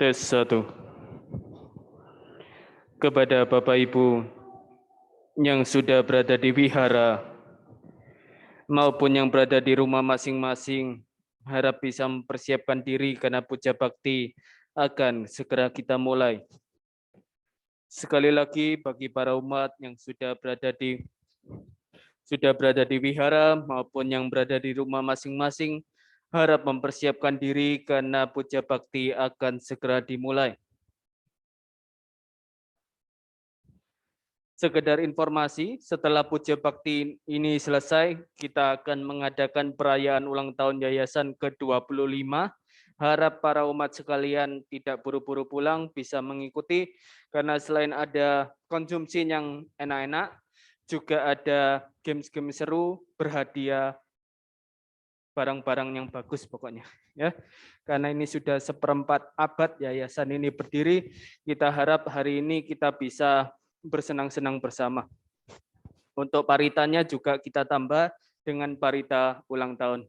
Tes 1. Kepada Bapak Ibu yang sudah berada di wihara maupun yang berada di rumah masing-masing, harap bisa mempersiapkan diri karena puja bakti akan segera kita mulai. Sekali lagi bagi para umat yang sudah berada di wihara maupun yang berada di rumah masing-masing, harap mempersiapkan diri karena puja bakti akan segera dimulai. Sekedar informasi, setelah puja bakti ini selesai, kita akan mengadakan perayaan ulang tahun yayasan ke-25. Harap para umat sekalian tidak buru-buru pulang, bisa mengikuti, karena selain ada konsumsi yang enak-enak, juga ada games-games seru, berhadiah, barang-barang yang bagus pokoknya. Ya, karena ini sudah seperempat abad yayasan ini berdiri, kita harap hari ini kita bisa bersenang-senang bersama. Untuk paritanya juga kita tambah dengan parita ulang tahun.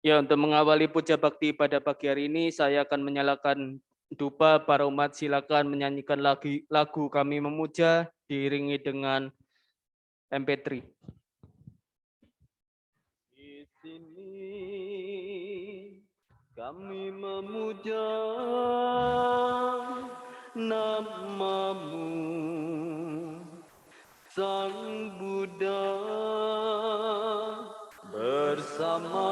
Ya, untuk mengawali puja bakti pada pagi hari ini, saya akan menyalakan dupa. Para umat silakan menyanyikan lagu Kami Memuja diiringi dengan MP3. Di sini kami memuja namamu, Sang Buddha, bersama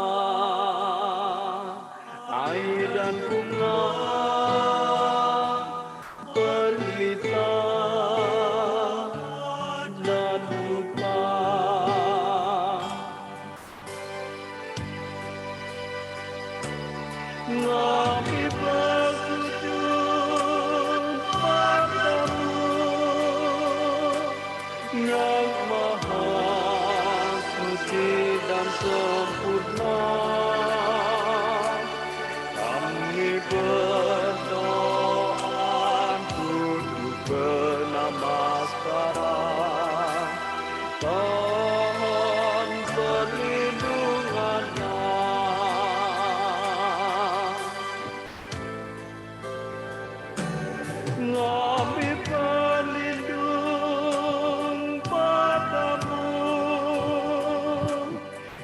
air dan bunga, pelita dan dupa. Kami bersujud padamu, yang maha suci dan sempurna. Kami berdoa tunduk bernamaskara, mohon perlindungannya. Kami berlindung padamu,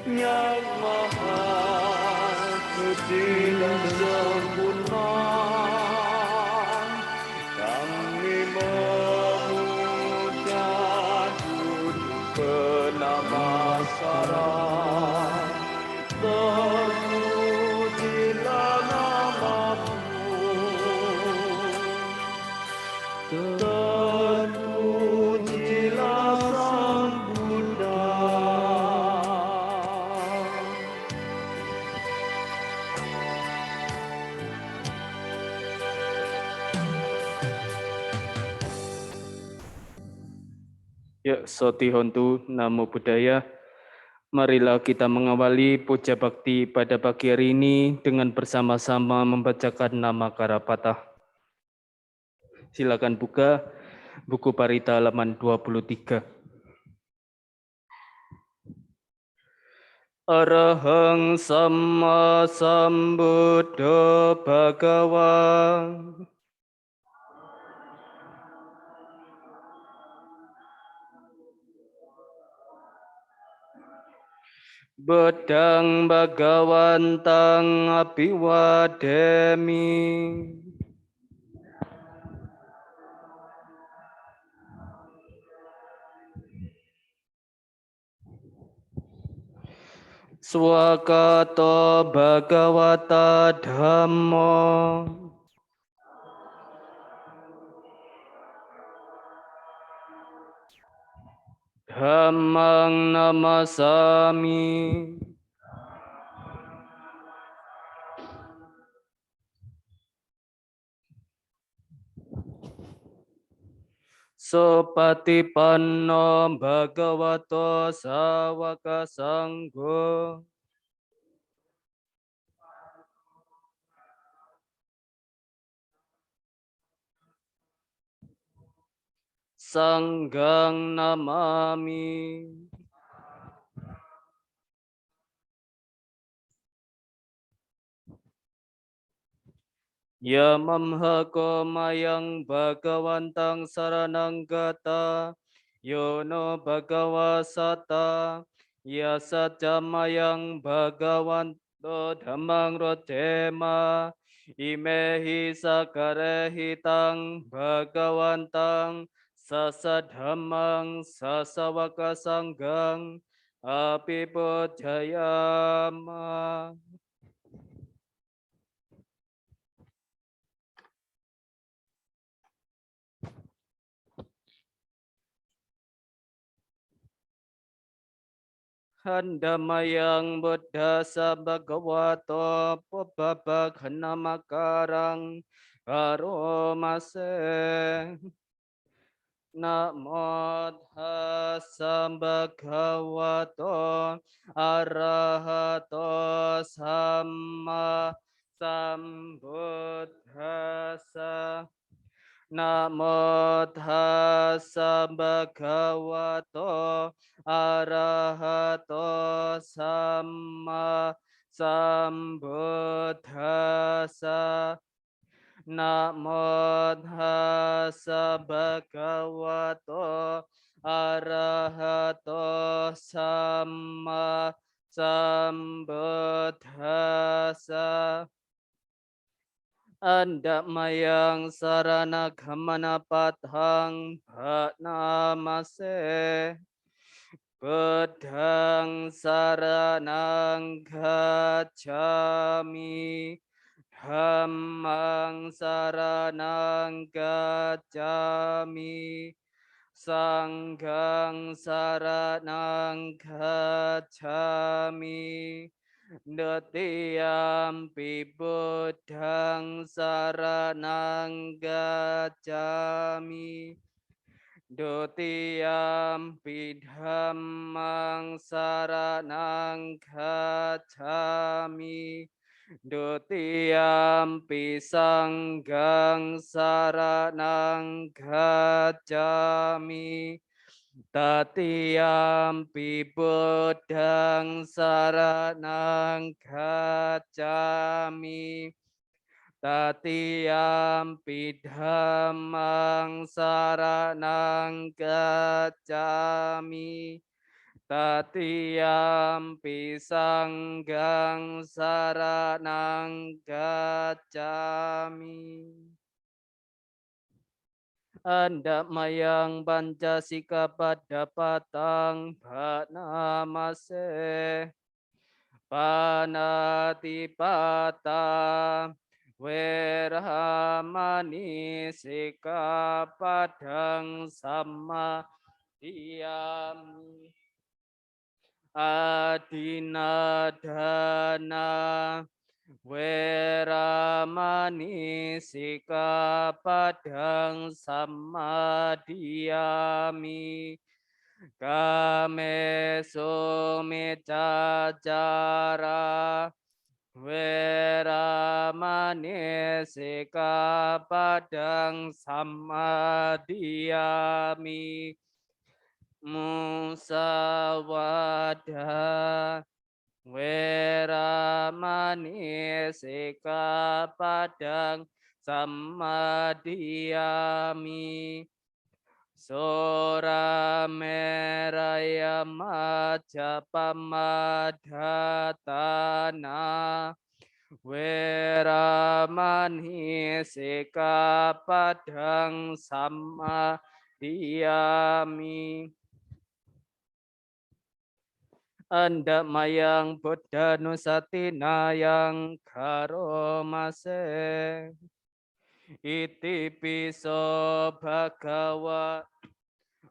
yang maha suci dan sempurna. Kami memuja tunduk bernamaskara, terpujilah namamu, terpujilah Sang Buddha. Ya, Soti Hontu, Namo Buddhaya. Marilah kita mengawali puja bakti pada pagi hari ini dengan bersama-sama membacakan nama Karapatah. Silakan buka buku Parita halaman 23. Arahang Samma Sambuddha Bhagawa. Bedang Bhagawantang Abhiwademi. Swakato Bhagawata Dhammo. Dhammang namasami. Sopatipanno Bhagavato Sawaka Sangho. Sanggang namami. Yamamhako mayang bhagawantang saranang gata yono bhagawasata yasajamayang bhagawanto dhammang rojema imehi sakarehitang bhagawantang sasadhammang sasawakasanggang apipujayama. Handamayang Buddha Sabhagavato Pababaghanamakarang Karomase Namo Tassa Bhagavato Arahato Samma Sambuddhassa Namo Tassa Bhagavato Arahato Samma Sambuddhassa Namo Tassa Bhagavato Arahato Samma Sambuddhassa Anda mayang sarana gamana pathang bhatnamase Buddhang saranang gacchami Dhammang saranang gacchami Sanghang saranang gacchami Natiyampi Buddhang saranang gacchami Dutiyampi Dhammang saranang gacchami Dutiyampi Sanghang saranang gacchami Tatiyampi Buddhang saranang gacchami Tatiyampi Dhammang saranang gacchami Tatiyampi Sanghang saranang gacchami Anda mayang pancasika pada patang bhatnamase Panatipata Weramani Sikapadang Sama Diyami Adinadana Weramani Sikapadang Samadhiyami Kame Sumicacara Weramani Sikapadang Samadhiyami Musawada Weramani Sikapadang Samadhiyami Sora meraya majapamadhatana Weramani Sikapadang Samadhiyami Anda mayang Buddha Nusatina yang karomase Iti piso bhagawa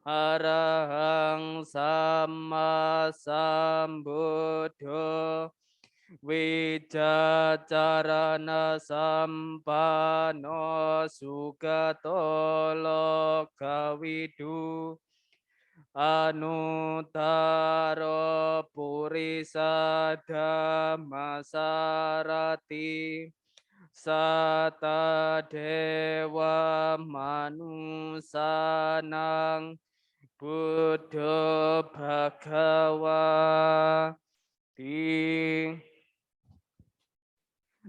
arahang sama sambuddho Wijacarana sampano sugato lokawidu Anutaro purisa dhammasarati Sata dewa manusanang Buddha Bhagawati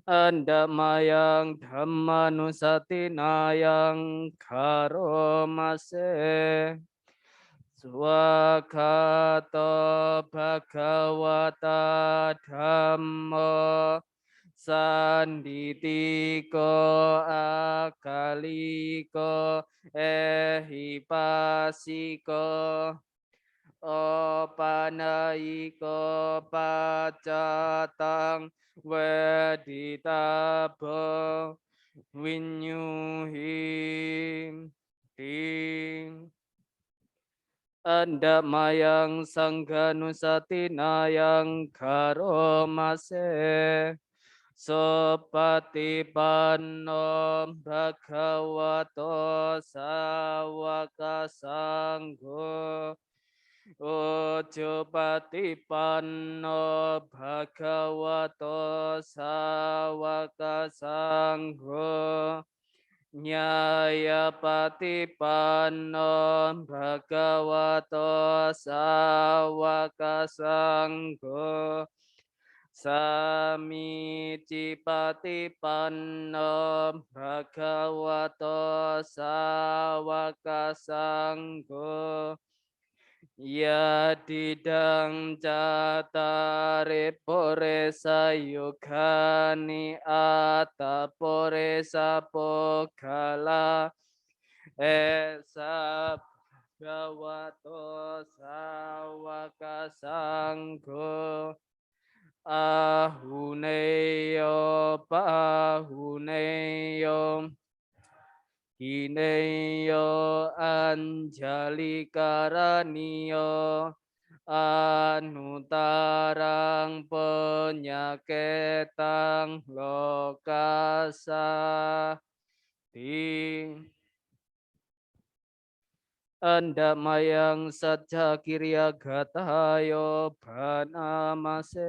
Andamayang Dhammanusatinayang Karomase Swakato Bhagavata Dhammo Sanditiko Akaliko Ehipasiko Opanaiko Pacatang Weditabo Winyuhim Ting Andamayang Sangganusatinayang Karomase Sopatipanno Bhagavato Sawaka Sangho Ujupatipanno Bhagavato Sawaka Sangho Nyayapatipanno Bhagavato Sawaka Sangho Samicipatipanno Bhagavato Sawaka Sangho Yadidang Jatare Poresa Yukani Ata Poresa Pokala Esa Bhagavato Sawaka Sangho Ahuneyo Pahuneyo Hineyo Anjali Karaniyo Anutarang Penyaketang Lokasa Ting Andamayang Satya Kirya Gatayo Banamase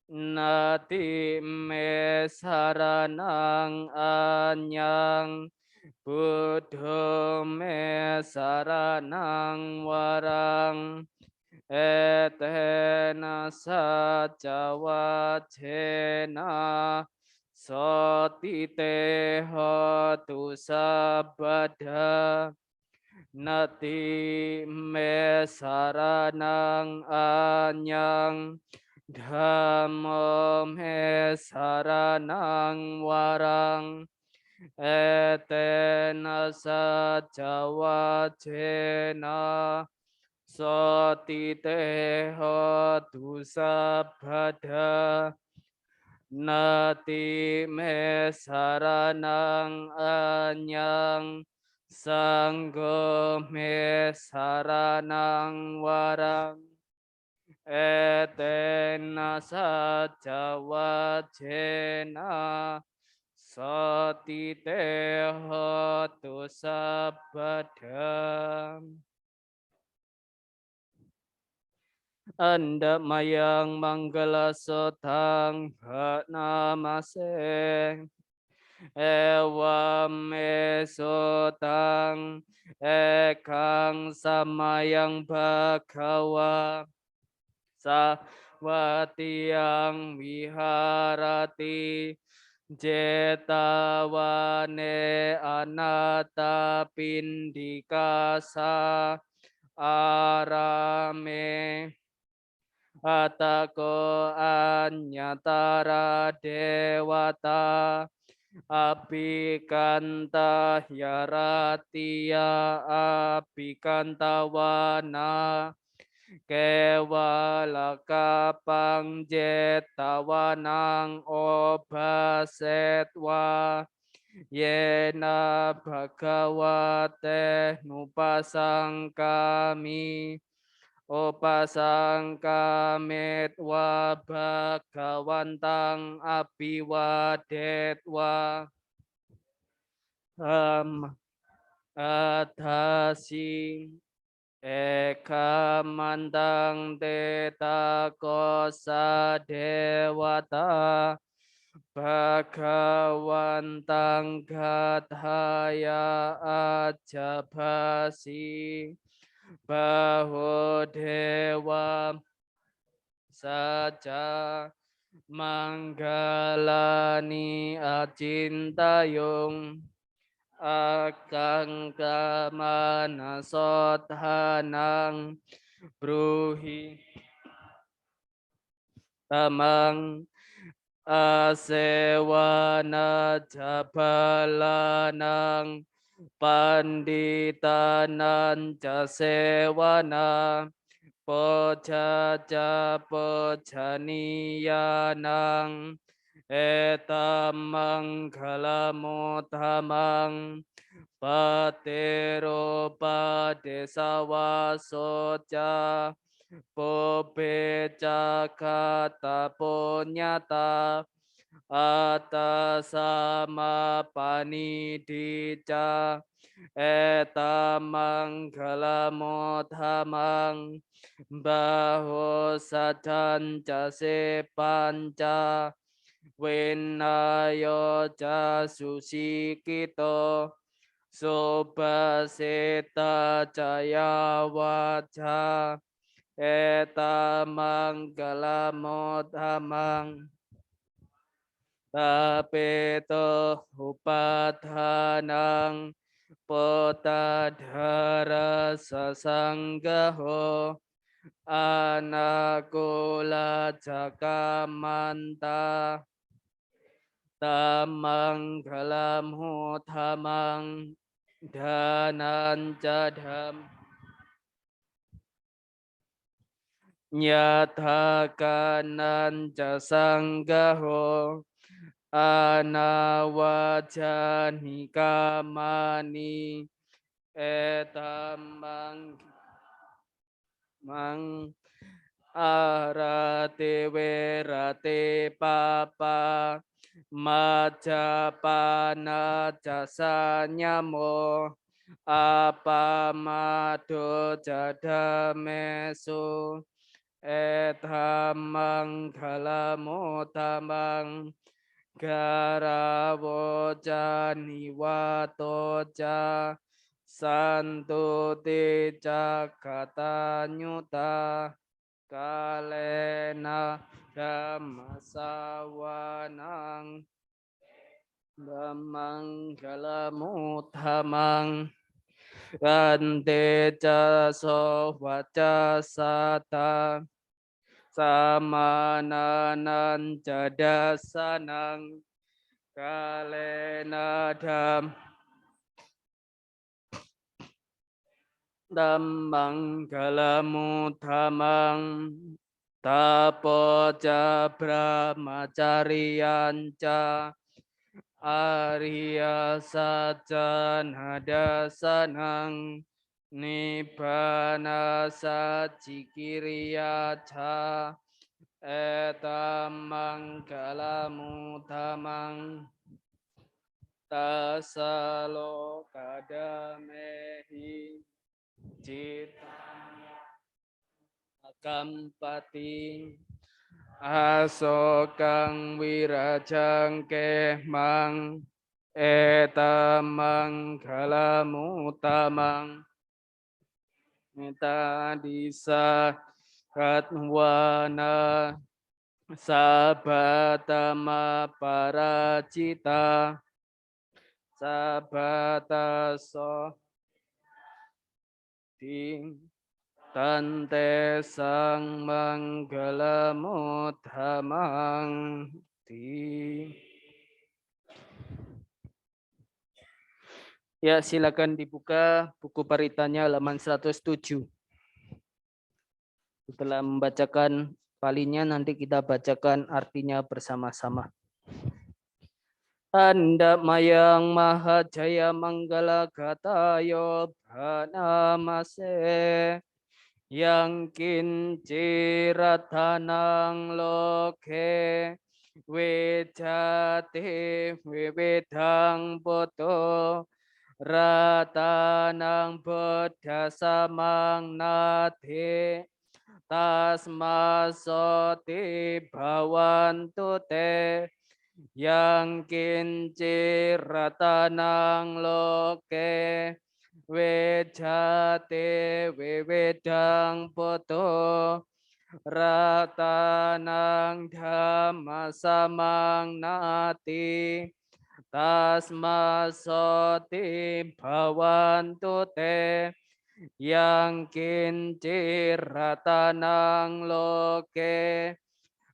Nati me saranang anyang Buddho me saranang warang Etena saca wacena Sotite hotu sabada Nati me saranang anyang Dhammo me saranang warang Etena saca wacena Sotite hotu sabada Nati me saranang anyang Sanggo me saranang warang Etena saca wacena Sotite hotu sabada Andamayang Manggala Sotang Bhanamase Ewame Sotang Ekang Samayang Bhagawa Sawatiyang Viharati Jetawane Anata Pindikasa Arame Atako anyatara dewata Abhikanta yaratia abhikantawana Kewalakapang jetawanang obasetwa Yena bhagavate nupasang kami Upasangkametwa bhagawantang abiwadetwa atasi ekamantang teta kosa dewata bhagawantang gathaya ajabasi Bahudewa saja manggalani acintayung akang kamanasothanang bruhi tamang asewana jabalanang panditanan jasewana pojaja pojaniyanang etamanggalamuthamang patero padesawasoja pobeja kata ponyata atasama panidija etamanggalamuthamang baho sajan jase panca Winayo jasusikito Sobaseta jaya waja eta manggalamodhamang tapeto upadhanang potadhara sasanggaho anakula jakamanta tamanggalam huthamang danan jadham nyatakanan jasanggaho anawajani kamani etamang mang arate werate papa majapana jasa nyamo apa mado jada meso etamanggalamuthamang garawo janiwatoja santo teja katanyuta kalena dhammasawanang dhammanggalamuthamang Rante jaso waca sata samananan jadasanang kalena dhammanggalamuthamang tapoja brahmacariyanca Arya sajana nibbana sajikiriyaca etamanggalamuthamang tasalokadamehi citanya akampati asokang wirajang kemang etamanggalamuthamang mita disa katwana sabatama paracita sabata so ding Tante sang manggalamuthamang di. Ya, silakan dibuka buku paritanya halaman 107. Setelah membacakan palinya nanti kita bacakan artinya bersama-sama. Anda mayang maha jaya manggala gatayo bhanamase yang kinciratanang loke wejate wewedang poto ratanang bedasamang nate tasmasoti bawantu te yang kinciratanang loke wejate wewedang poto ratanang dhamma samang nati tasmasoti bhavantu te yang kincir ratanang loke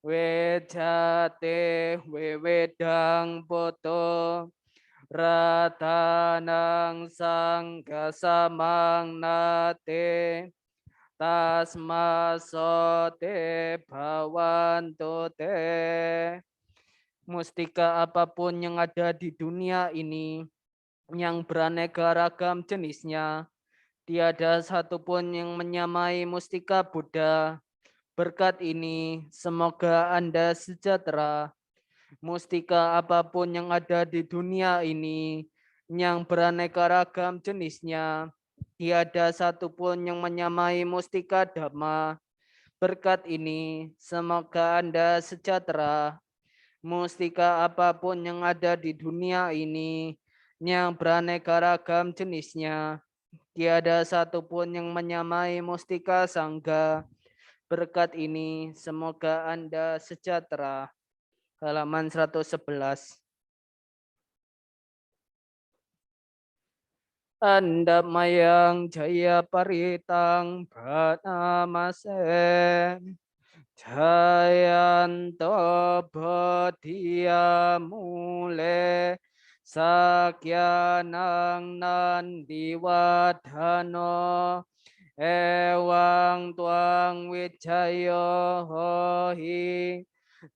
wejate wewedang poto ratanang sanggasamang nate tasmasote bhavantu te. Mustika apapun yang ada di dunia ini yang beraneka ragam jenisnya, tiada satupun yang menyamai mustika Buddha. Berkat ini, semoga Anda sejahtera. Mustika apapun yang ada di dunia ini, yang beraneka ragam jenisnya, tiada satupun yang menyamai mustika Dhamma. Berkat ini, semoga Anda sejahtera. Mustika apapun yang ada di dunia ini, yang beraneka ragam jenisnya, tiada satupun yang menyamai mustika Sangga. Berkat ini, semoga Anda sejahtera. Halaman 111. Anda mayang jaya paritang bhanamase. Jayanto bodhiya mule sakyanang nandiwadhano ewang tuang wijayo hohi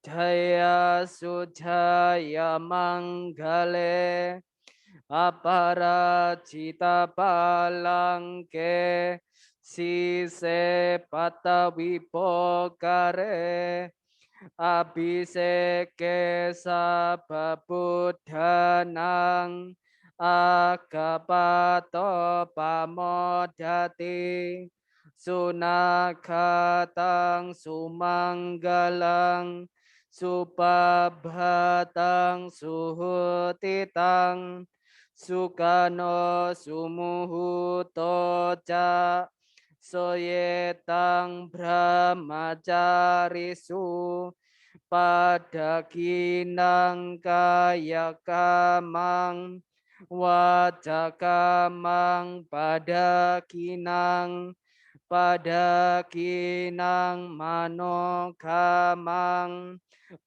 jaya sujaya manggale aparajita palangke sise pata wipokare abhiseke sababudhanang agapato pamodati sunakatang sumanggalang supabhatang suhutitang sukano sumuhuto ca soyetang brahmacarisu padakinang kaya kamang wajakamang padakinang manokamang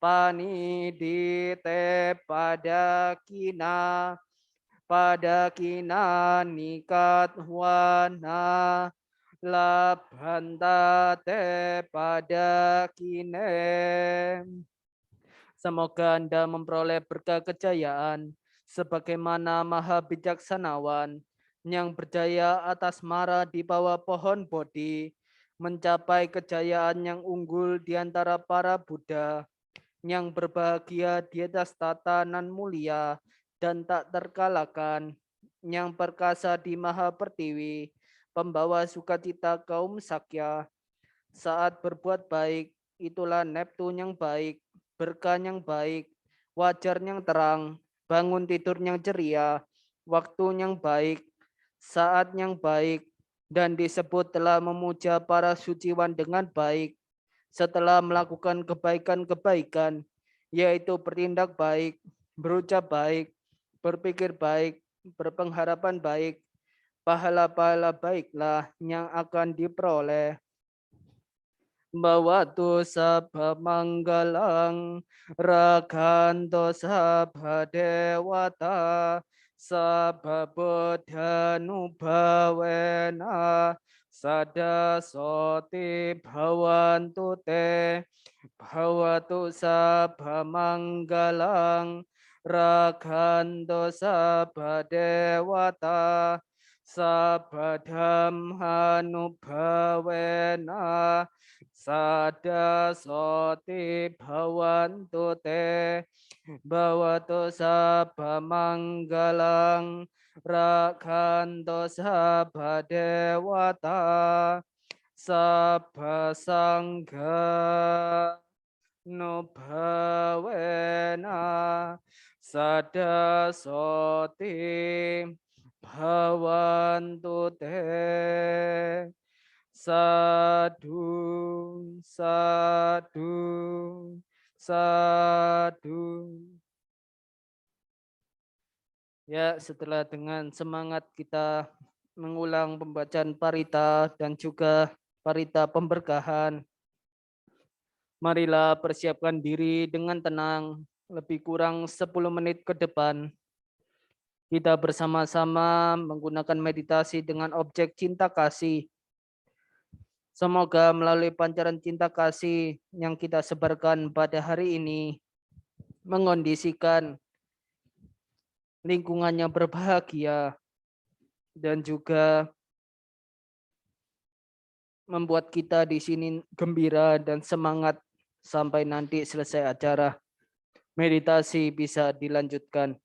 panidite padakina nikatwana labhantate padakine. Semoga Anda memperoleh berkah kejayaan sebagaimana maha bijaksanawan yang berjaya atas mara di bawah pohon Bodhi, mencapai kejayaan yang unggul di antara para Buddha, yang berbahagia di atas tatanan mulia dan tak terkalahkan, yang perkasa di maha pertiwi, pembawa sukacita kaum Sakya. Saat berbuat baik, itulah Neptun yang baik, berkah yang baik, wajar yang terang, bangun tidur yang ceria, waktu yang baik, saat yang baik, dan disebut telah memuja para suciwan dengan baik, setelah melakukan kebaikan-kebaikan, yaitu bertindak baik, berucap baik, berpikir baik, berpengharapan baik, pahala-pahala baiklah yang akan diperoleh. Bawatu sabha manggalang rakanto sabha dewata sabha buddhanubhavena sada soti bhavantu te bhawatu sabha manggalang rakanto sabha dewata sabha dhammanubhavena sada soti bhavantu te bhavatu sabha manggalang rakhanto sabha dewata sabha sangha nubhavena sada soti bhavantu te. Sadhu, Sadu, sadu. Ya, setelah dengan semangat kita mengulang pembacaan parita dan juga parita pemberkahan, marilah persiapkan diri dengan tenang. Lebih kurang 10 menit ke depan, kita bersama-sama menggunakan meditasi dengan objek cinta kasih. Semoga melalui pancaran cinta kasih yang kita sebarkan pada hari ini, mengondisikan lingkungannya berbahagia dan juga membuat kita di sini gembira dan semangat sampai nanti selesai acara meditasi bisa dilanjutkan.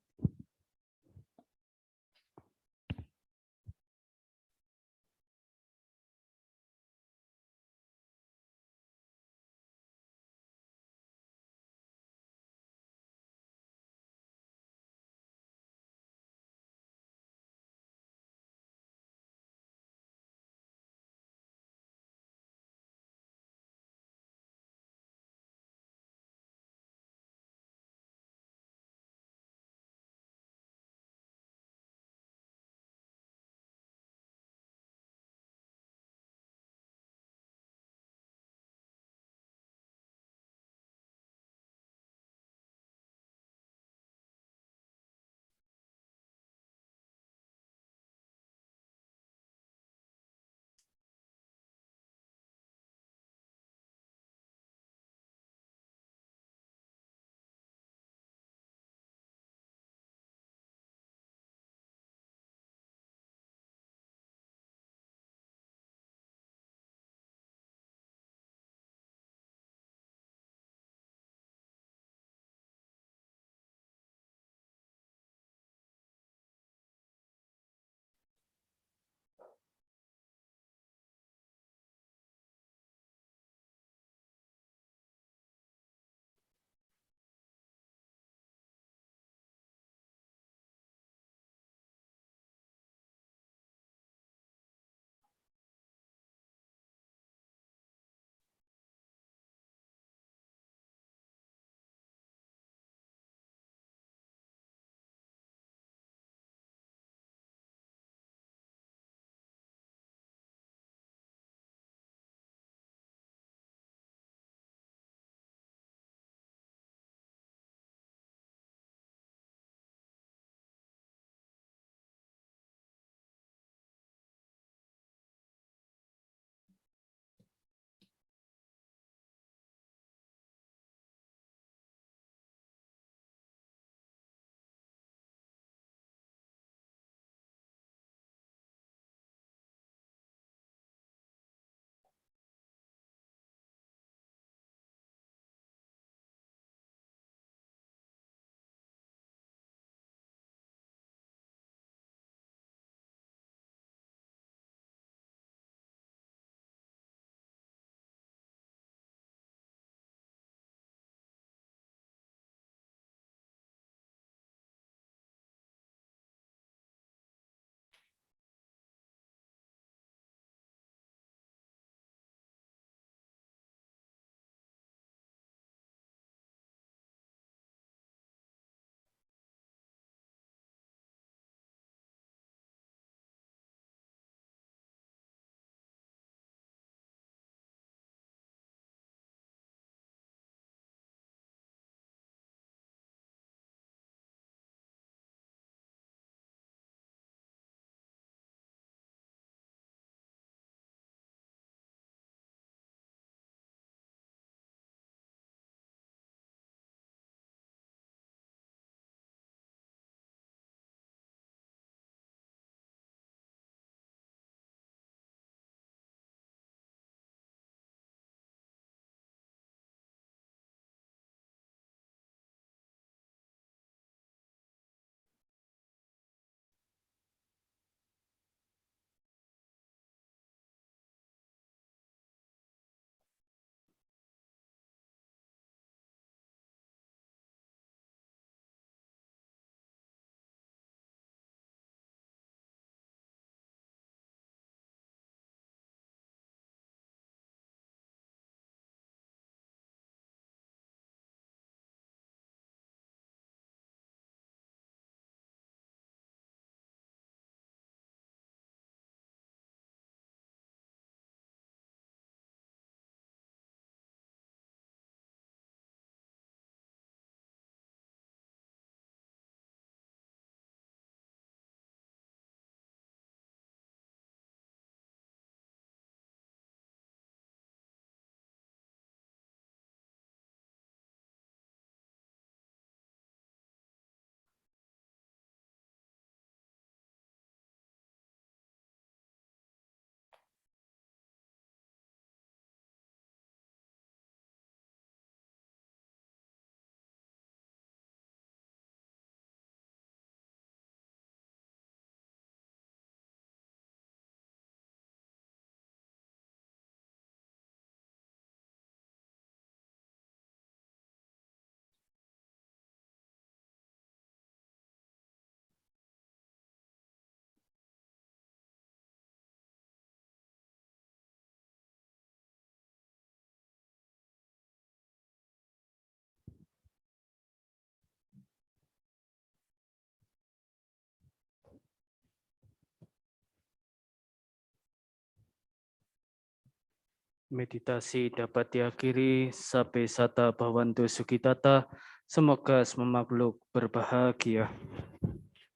Meditasi dapat diakhiri. Sabe sata bhavantu sukitata. Semoga semua makhluk berbahagia.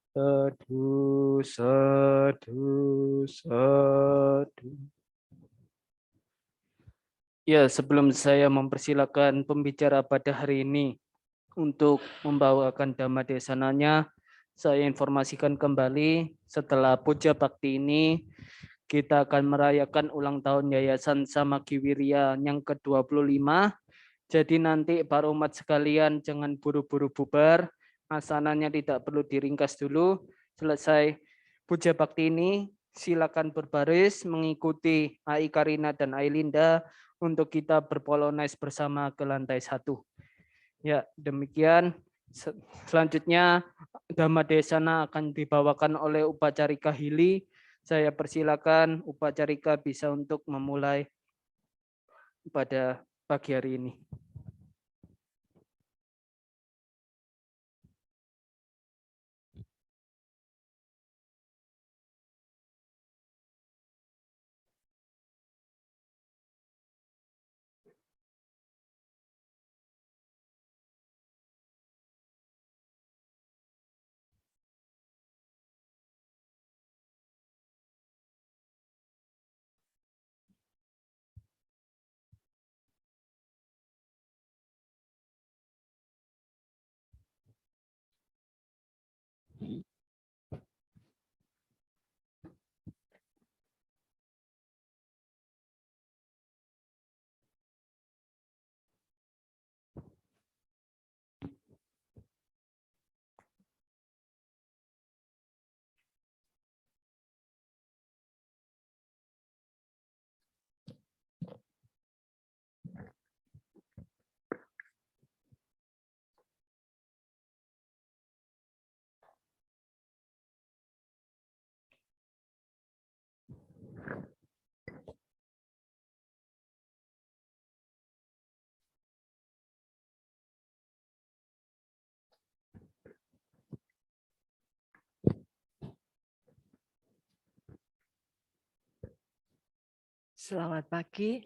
Sadhu, sadhu, sadhu. Ya, sebelum saya mempersilakan pembicara pada hari ini untuk membawakan Dhamma Desananya, saya informasikan kembali setelah Puja Bakti ini, kita akan merayakan ulang tahun Yayasan Samaki Wirya yang ke-25. Jadi nanti para umat sekalian jangan buru-buru bubar, asananya tidak perlu diringkas dulu. Selesai Puja Bakti ini, silakan berbaris mengikuti Ai Karina dan Ai Linda untuk kita berpolonaise bersama ke lantai 1. Ya, demikian. Selanjutnya Dhamma Desana akan dibawakan oleh Upacarika Hili. Saya persilakan Upacarika bisa untuk memulai pada pagi hari ini. Selamat pagi,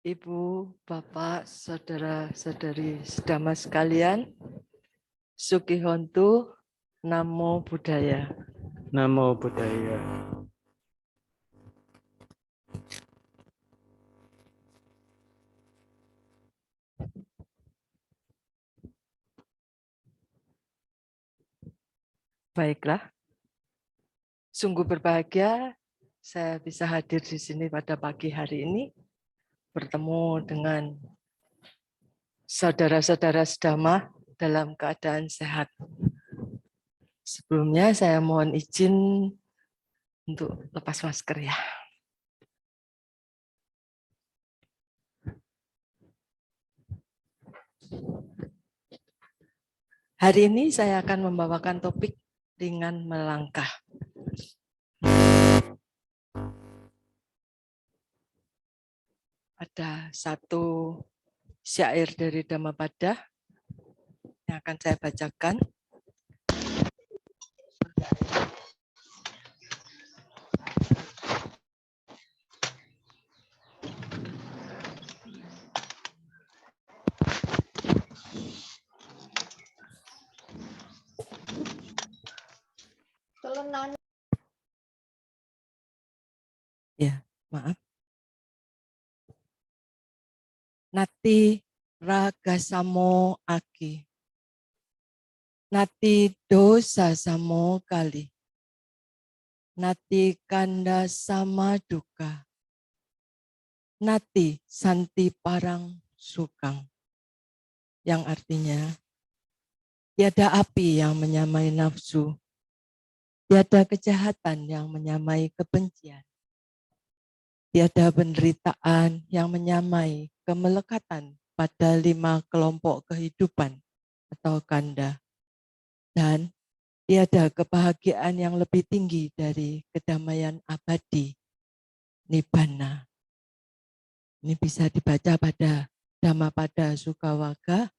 Ibu, Bapak, Saudara-saudari sedama sekalian. Sukihontu, Namo Buddhaya. Namo Buddhaya. Baiklah, sungguh berbahagia saya bisa hadir di sini pada pagi hari ini, bertemu dengan saudara-saudara sedama dalam keadaan sehat. Sebelumnya saya mohon izin untuk lepas masker ya. Hari ini saya akan membawakan topik ringan melangkah. Ada satu syair dari Dhammapada yang akan saya bacakan. Ya, maaf. Nati ragasamo aki. Nati dosa samo kali. Nati kanda sama duka. Nati santi parang sukang. Yang artinya, tiada api yang menyamai nafsu. Tiada kejahatan yang menyamai kebencian. Tiada penderitaan yang menyamai kemelekatan pada 5 kelompok kehidupan atau kanda. Dan tiada kebahagiaan yang lebih tinggi dari kedamaian abadi, nibbana. Ini bisa dibaca pada Dhammapada Sukawaka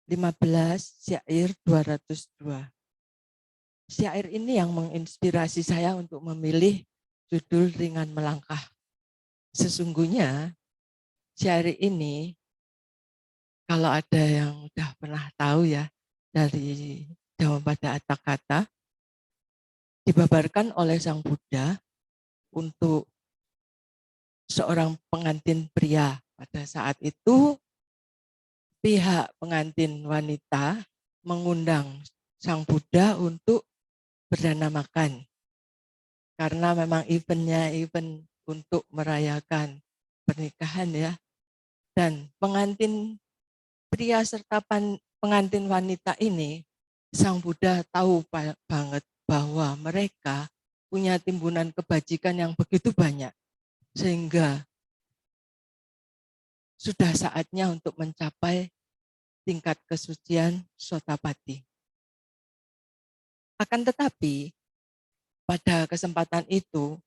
15 syair 202. Syair ini yang menginspirasi saya untuk memilih judul ringan melangkah. Sesungguhnya syari ini, kalau ada yang udah pernah tahu ya, dari Dhammapada Atthakatha, dibabarkan oleh Sang Buddha untuk seorang pengantin pria. Pada saat itu, pihak pengantin wanita mengundang Sang Buddha untuk berdana makan. Karena memang eventnya event untuk merayakan pernikahan ya. Dan pengantin pria serta pengantin wanita ini, Sang Buddha tahu banget bahwa mereka punya timbunan kebajikan yang begitu banyak. Sehingga sudah saatnya untuk mencapai tingkat kesucian Sotapati. Akan tetapi, pada kesempatan itu,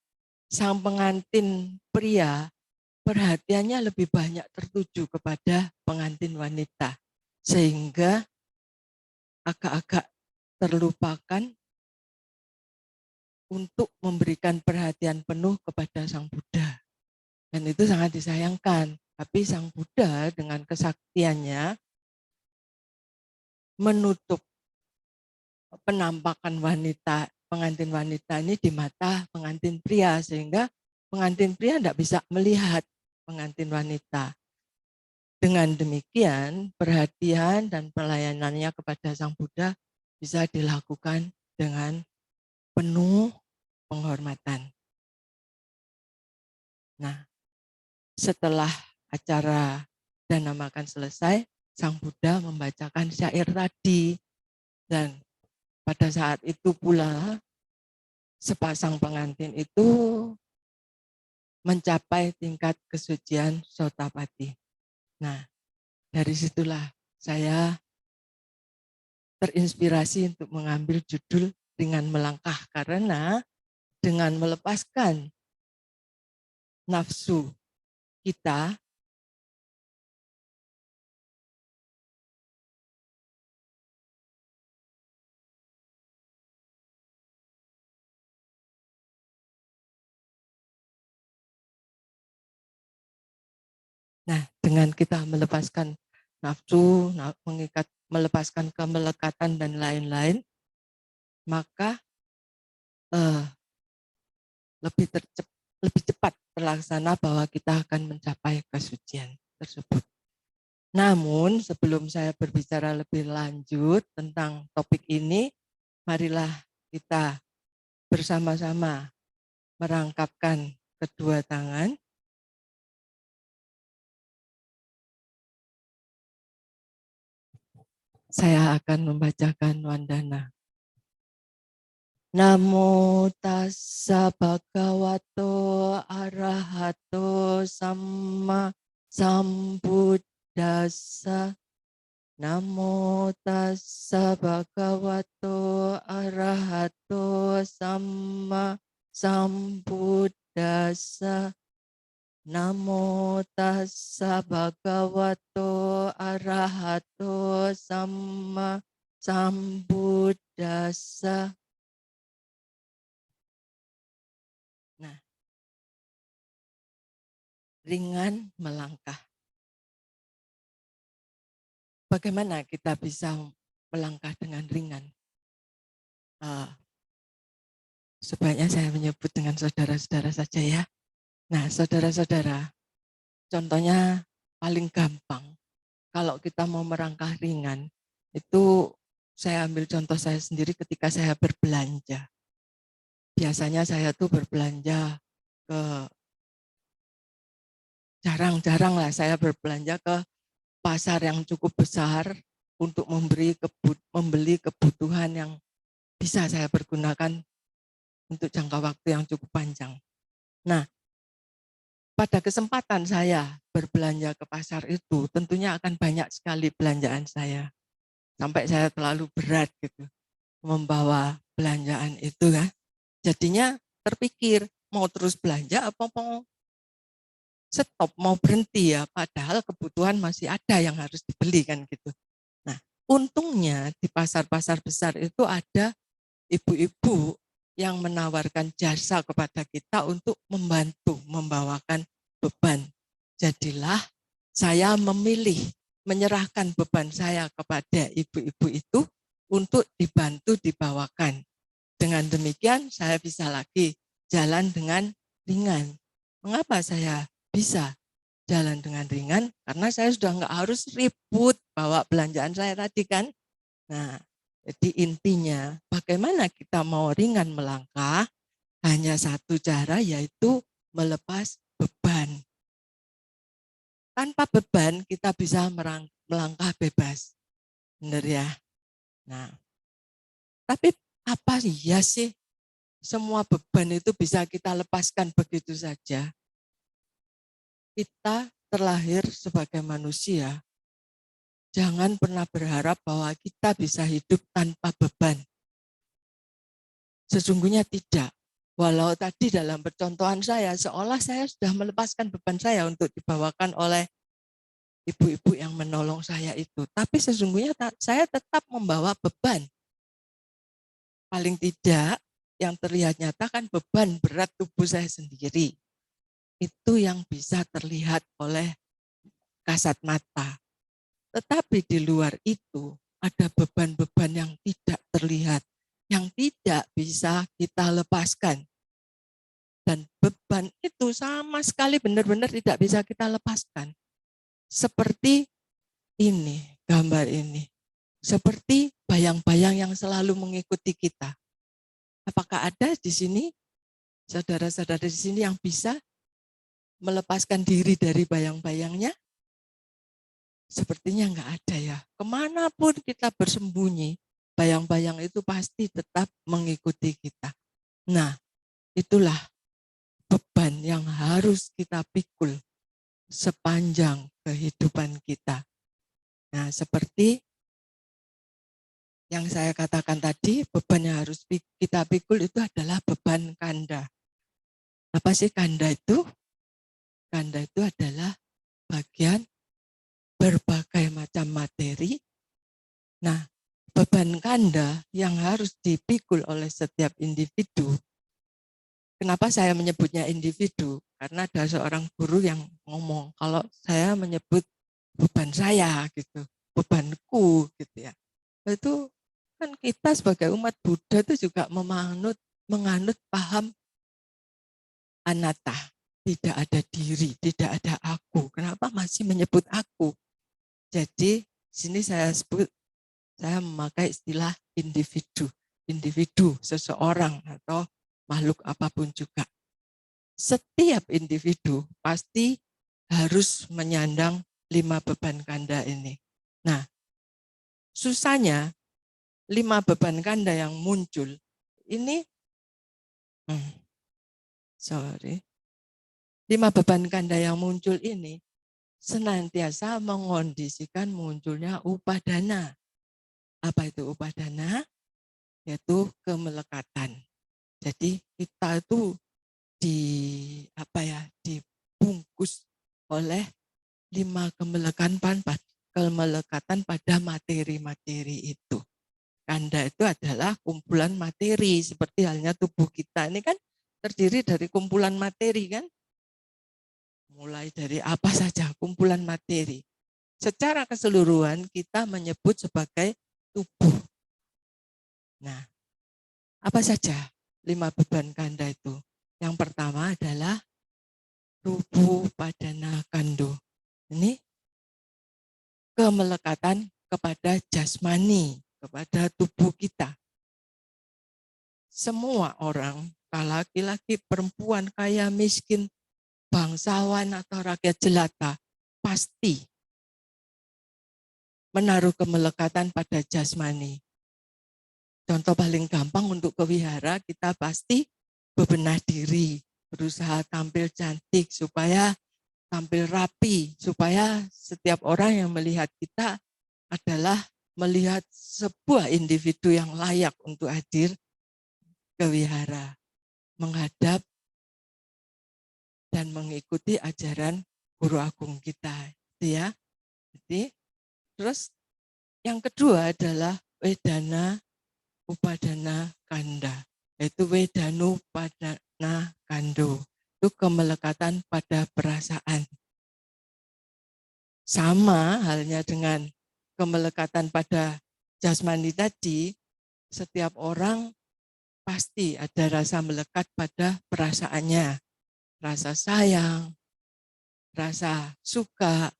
sang pengantin pria perhatiannya lebih banyak tertuju kepada pengantin wanita. Sehingga agak-agak terlupakan untuk memberikan perhatian penuh kepada Sang Buddha. Dan itu sangat disayangkan. Tapi Sang Buddha dengan kesaktiannya menutup penampakan wanita, pengantin wanita ini di mata pengantin pria, sehingga pengantin pria tidak bisa melihat pengantin wanita. Dengan demikian, perhatian dan pelayanannya kepada Sang Buddha bisa dilakukan dengan penuh penghormatan. Nah, setelah acara dana makan selesai, Sang Buddha membacakan syair tadi. Dan pada saat itu pula, sepasang pengantin itu mencapai tingkat kesucian Sotapati. Nah, dari situlah saya terinspirasi untuk mengambil judul Ringan Melangkah, karena dengan melepaskan nafsu kita, dengan kita melepaskan nafsu, melepaskan kemelekatan dan lain-lain, maka lebih cepat terlaksana bahwa kita akan mencapai kesucian tersebut. Namun sebelum saya berbicara lebih lanjut tentang topik ini, marilah kita bersama-sama merangkapkan kedua tangan. Saya akan membacakan wandana. Namo tassa bhagavato arahato samma sambuddhassa. Namo tassa bhagavato arahato samma sambuddhassa. Namo tassa bhagavato arahato samma sambuddhassa. Nah, ringan melangkah. Bagaimana kita bisa melangkah dengan ringan? Sebaiknya saya menyebut dengan saudara-saudara saja ya. Nah, saudara-saudara, contohnya paling gampang. Kalau kita mau merangkah ringan, itu saya ambil contoh saya sendiri ketika saya berbelanja. Biasanya saya tuh berbelanja ke, jarang-jarang lah saya berbelanja ke pasar yang cukup besar untuk membeli kebutuhan yang bisa saya pergunakan untuk jangka waktu yang cukup panjang. Nah, pada kesempatan saya berbelanja ke pasar itu, tentunya akan banyak sekali belanjaan saya. Sampai saya terlalu berat gitu membawa belanjaan itu kan. Jadinya terpikir mau terus belanja apa mau stop, mau berhenti ya. Padahal kebutuhan masih ada yang harus dibeli kan gitu. Nah, untungnya di pasar-pasar besar itu ada ibu-ibu yang menawarkan jasa kepada kita untuk membantu membawakan beban. Jadilah saya memilih menyerahkan beban saya kepada ibu-ibu itu untuk dibantu dibawakan. Dengan demikian saya bisa lagi jalan dengan ringan. Mengapa saya bisa jalan dengan ringan? Karena saya sudah nggak harus ribut bawa belanjaan saya tadi kan. Nah, jadi intinya bagaimana kita mau ringan melangkah, hanya satu cara yaitu melepas beban. Tanpa beban kita bisa melangkah bebas. Benar ya? Nah, tapi apa iya sih semua beban itu bisa kita lepaskan begitu saja? Kita terlahir sebagai manusia, jangan pernah berharap bahwa kita bisa hidup tanpa beban. Sesungguhnya tidak. Walau tadi dalam percontohan saya, seolah saya sudah melepaskan beban saya untuk dibawakan oleh ibu-ibu yang menolong saya itu. Tapi sesungguhnya saya tetap membawa beban. Paling tidak yang terlihat nyata kan beban berat tubuh saya sendiri. Itu yang bisa terlihat oleh kasat mata. Tetapi di luar itu ada beban-beban yang tidak terlihat, yang tidak bisa kita lepaskan. Dan beban itu sama sekali benar-benar tidak bisa kita lepaskan. Seperti ini, gambar ini. Seperti bayang-bayang yang selalu mengikuti kita. Apakah ada di sini, saudara-saudara di sini yang bisa melepaskan diri dari bayang-bayangnya? Sepertinya enggak ada ya. Kemanapun kita bersembunyi, bayang-bayang itu pasti tetap mengikuti kita. Nah, itulah beban yang harus kita pikul sepanjang kehidupan kita. Nah, seperti yang saya katakan tadi, beban yang harus kita pikul itu adalah beban kanda. Apa sih kanda itu? Kanda itu adalah bagian berbagai macam materi. Nah, beban kanda yang harus dipikul oleh setiap individu. Kenapa saya menyebutnya individu? Karena ada seorang guru yang ngomong, kalau saya menyebut beban saya gitu, bebanku gitu ya. Itu kan kita sebagai umat Buddha itu juga menganut paham anatta, tidak ada diri, tidak ada aku. Kenapa masih menyebut aku? Jadi sini saya memakai istilah individu, seseorang atau makhluk apapun juga. Setiap individu pasti harus menyandang 5 beban kanda ini. Nah, susahnya 5 beban kanda yang muncul ini 5 beban kanda yang muncul ini senantiasa mengondisikan munculnya upadana. Apa itu upadana? Yaitu kemelekatan. Jadi kita itu dibungkus oleh 5 kemelekatan pada materi-materi itu. Kanda itu adalah kumpulan materi, seperti halnya tubuh kita ini kan terdiri dari kumpulan materi kan. Mulai dari apa saja, kumpulan materi. Secara keseluruhan kita menyebut sebagai tubuh. Nah, apa saja 5 beban kanda itu? Yang pertama adalah Rupupadana kando. Ini kemelekatan kepada jasmani, kepada tubuh kita. Semua orang, laki-laki, perempuan, kaya, miskin, bangsawan atau rakyat jelata, pasti menaruh kemelekatan pada jasmani. Contoh paling gampang untuk ke wihara, kita pasti bebenah diri, berusaha tampil cantik supaya tampil rapi, supaya setiap orang yang melihat kita adalah melihat sebuah individu yang layak untuk hadir ke wihara, menghadap dan mengikuti ajaran guru agung kita, gitu ya. Jadi, terus yang kedua adalah Wedana Upadana Kanda, yaitu Wedanu Padana Kando. Itu kemelekatan pada perasaan. perasaan. Sama halnya dengan kemelekatan pada jasmani tadi, setiap orang pasti ada rasa melekat pada perasaannya. Rasa sayang, rasa suka,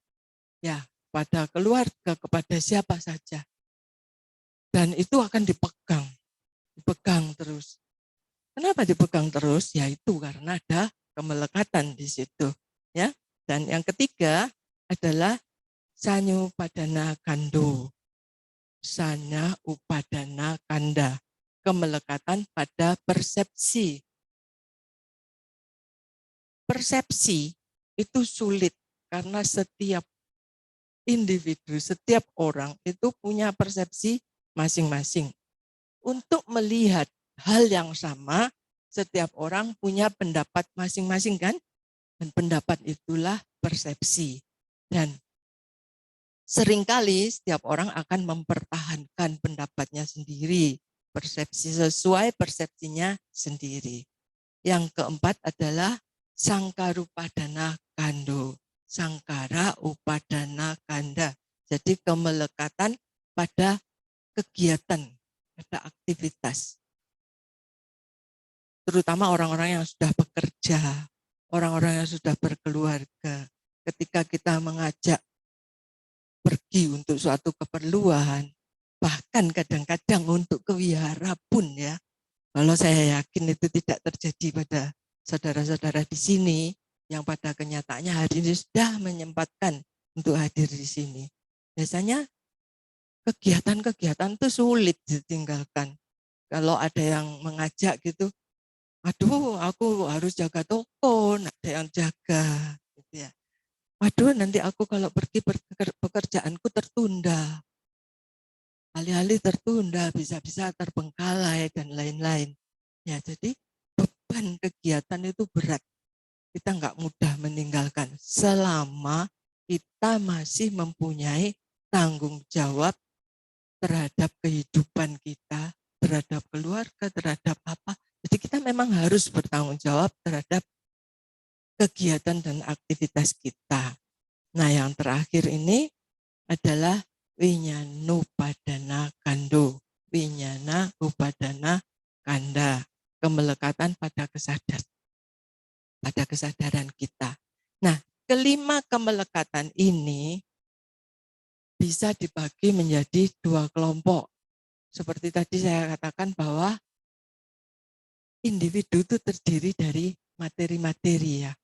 ya pada keluarga, kepada siapa saja. Dan itu akan dipegang terus. Kenapa dipegang terus? Ya itu karena ada kemelekatan di situ. Ya. Dan yang ketiga adalah sanyo padana kando. Sanya upadana kanda. Kemelekatan pada persepsi. Persepsi itu sulit karena setiap individu, setiap orang itu punya persepsi masing-masing. Untuk melihat hal yang sama, setiap orang punya pendapat masing-masing kan? Dan pendapat itulah persepsi. Dan seringkali setiap orang akan mempertahankan pendapatnya sendiri, persepsi sesuai persepsinya sendiri. Yang keempat adalah sangkarupadana kando. Sangkara upadana kanda. Jadi kemelekatan pada kegiatan, pada aktivitas. Terutama orang-orang yang sudah bekerja, orang-orang yang sudah berkeluarga. Ketika kita mengajak pergi untuk suatu keperluan, bahkan kadang-kadang untuk ke wihara pun ya. Kalau saya yakin itu tidak terjadi pada saudara-saudara di sini, yang pada kenyataannya hari ini sudah menyempatkan untuk hadir di sini. Biasanya kegiatan-kegiatan itu sulit ditinggalkan. Kalau ada yang mengajak gitu, aduh aku harus jaga toko, ada yang jaga. Gitu ya. Waduh nanti aku kalau pergi pekerjaanku tertunda. Alih-alih tertunda, bisa-bisa terbengkalai dan lain-lain. Ya, jadi beban kegiatan itu berat. Kita nggak mudah meninggalkan selama kita masih mempunyai tanggung jawab terhadap kehidupan kita, terhadap keluarga, terhadap apa. Jadi kita memang harus bertanggung jawab terhadap kegiatan dan aktivitas kita. Nah yang terakhir ini adalah winyana upadana kando. Winyana upadana kanda. Kemelekatan pada kesadaran kita. Nah, kelima kemelekatan ini bisa dibagi menjadi dua kelompok. Seperti tadi saya katakan bahwa individu itu terdiri dari materi-materi ya.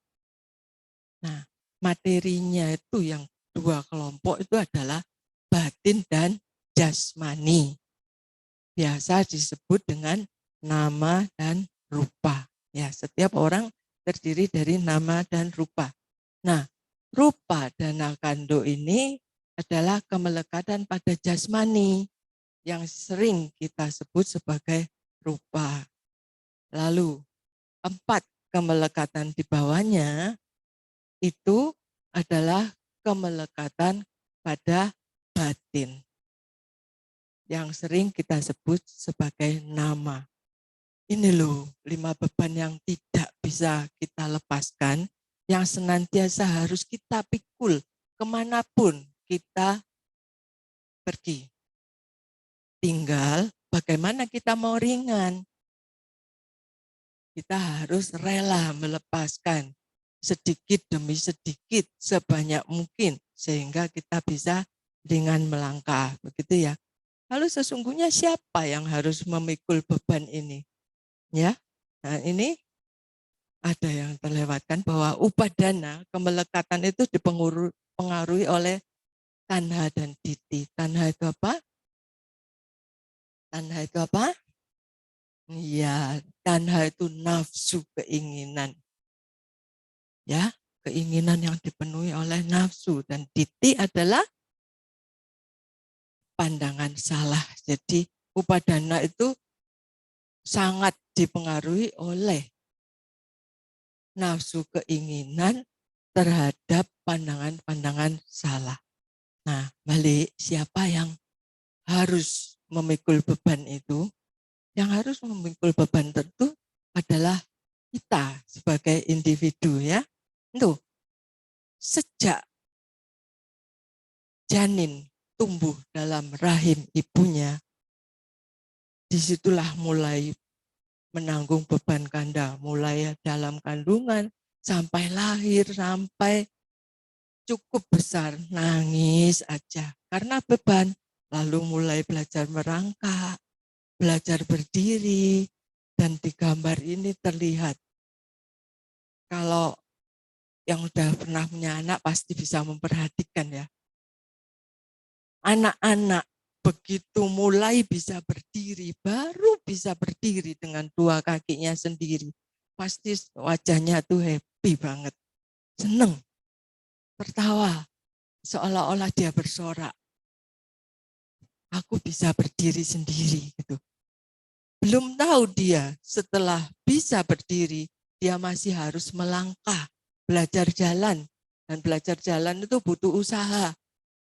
Nah, materinya itu yang dua kelompok itu adalah batin dan jasmani. Biasa disebut dengan nama dan rupa. Ya, setiap orang terdiri dari nama dan rupa. Nah, rupa dana kando ini adalah kemelekatan pada jasmani yang sering kita sebut sebagai rupa. Lalu 4 kemelekatan di bawahnya itu adalah kemelekatan pada batin yang sering kita sebut sebagai nama. Ini loh 5 beban yang tidak bisa kita lepaskan, yang senantiasa harus kita pikul kemanapun kita pergi. Tinggal bagaimana kita mau ringan. Kita harus rela melepaskan sedikit demi sedikit sebanyak mungkin sehingga kita bisa ringan melangkah, begitu ya. Lalu sesungguhnya siapa yang harus memikul beban ini? Ya, nah ini ada yang terlewatkan bahwa upadana, kemelekatan itu dipengaruhi oleh tanha dan diti. Tanha itu apa? Tanha itu apa? Iya, tanha itu nafsu, keinginan. Ya, keinginan yang dipenuhi oleh nafsu, dan diti adalah pandangan salah. Jadi upadana itu sangat dipengaruhi oleh nafsu, keinginan terhadap pandangan-pandangan salah. Nah, balik siapa yang harus memikul beban itu? Yang harus memikul beban tentu adalah kita sebagai individu ya. Tuh, sejak janin tumbuh dalam rahim ibunya, disitulah mulai menanggung beban ganda, mulai dalam kandungan, sampai lahir, sampai cukup besar, nangis aja karena beban. Lalu mulai belajar merangkak, belajar berdiri, dan di gambar ini terlihat kalau yang udah pernah punya anak pasti bisa memperhatikan ya. Anak-anak begitu mulai bisa berdiri, baru bisa berdiri dengan dua kakinya sendiri. Pasti wajahnya tuh happy banget, seneng, tertawa, seolah-olah dia bersorak. Aku bisa berdiri sendiri gitu. Belum tahu dia setelah bisa berdiri, dia masih harus melangkah, belajar jalan. Dan belajar jalan itu butuh usaha,